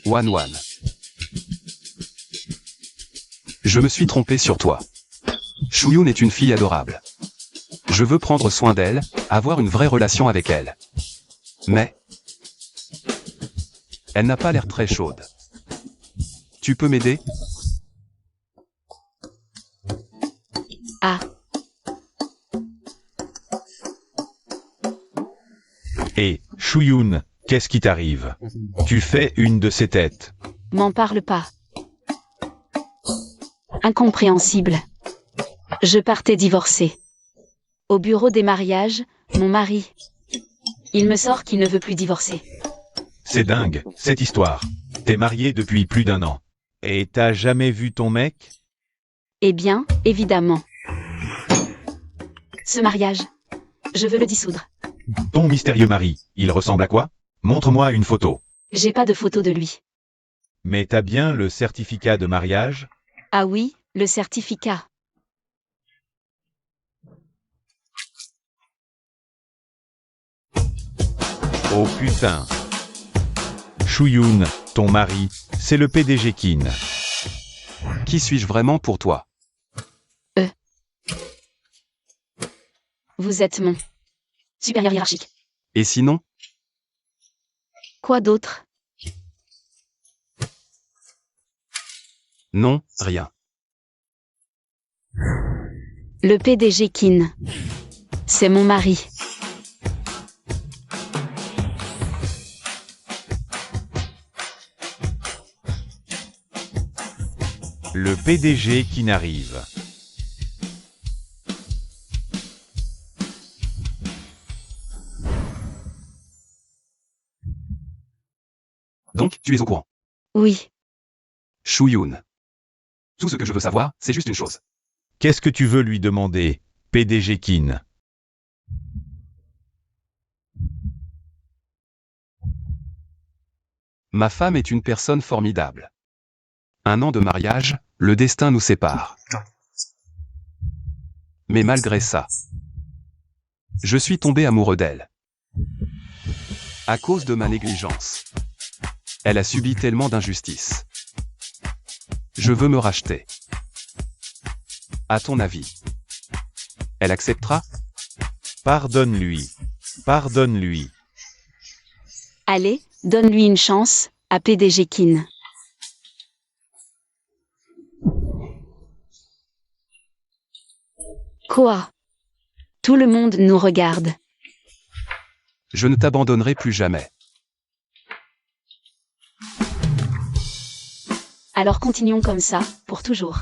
Wan. Je me suis trompé sur toi. Chou Yoon est une fille adorable. Je veux prendre soin d'elle, avoir une vraie relation avec elle. Mais elle n'a pas l'air très chaude. Tu peux m'aider? Ah, Et, Chouyoun, qu'est-ce qui t'arrive? Tu fais une de ces têtes. m'en parle pas. Incompréhensible. Je partais divorcer. Au bureau des mariages, mon mari. Il me sort qu'il ne veut plus divorcer. C'est dingue, cette histoire. T'es marié depuis plus d'1 an. Et t'as jamais vu ton mec? Eh bien, évidemment. Ce mariage, je veux le dissoudre. Ton mystérieux mari, il ressemble à quoi? Montre-moi une photo. J'ai pas de photo de lui. Mais t'as bien le certificat de mariage? Ah oui, le certificat. Oh putain. Chouyoun, ton mari, c'est le PDG Kin. Qui suis-je vraiment pour toi? Vous êtes mon supérieur hiérarchique. Et sinon? Quoi d'autre? Non, rien. Le PDG Kin. C'est mon mari. Le PDG qui n'arrive. Donc, tu es au courant. Oui. Chou Yoon. Tout ce que je veux savoir, c'est juste une chose. Qu'est-ce que tu veux lui demander, PDG Kin? Ma femme est une personne formidable. 1 an de mariage, le destin nous sépare. Mais malgré ça, je suis tombé amoureux d'elle. À cause de ma négligence. Elle a subi tellement d'injustices. Je veux me racheter. À ton avis, elle acceptera? Pardonne-lui. Pardonne-lui. Allez, donne-lui une chance, à PDG Kin. Quoi? Tout le monde nous regarde. Je ne t'abandonnerai plus jamais. Alors continuons comme ça, pour toujours.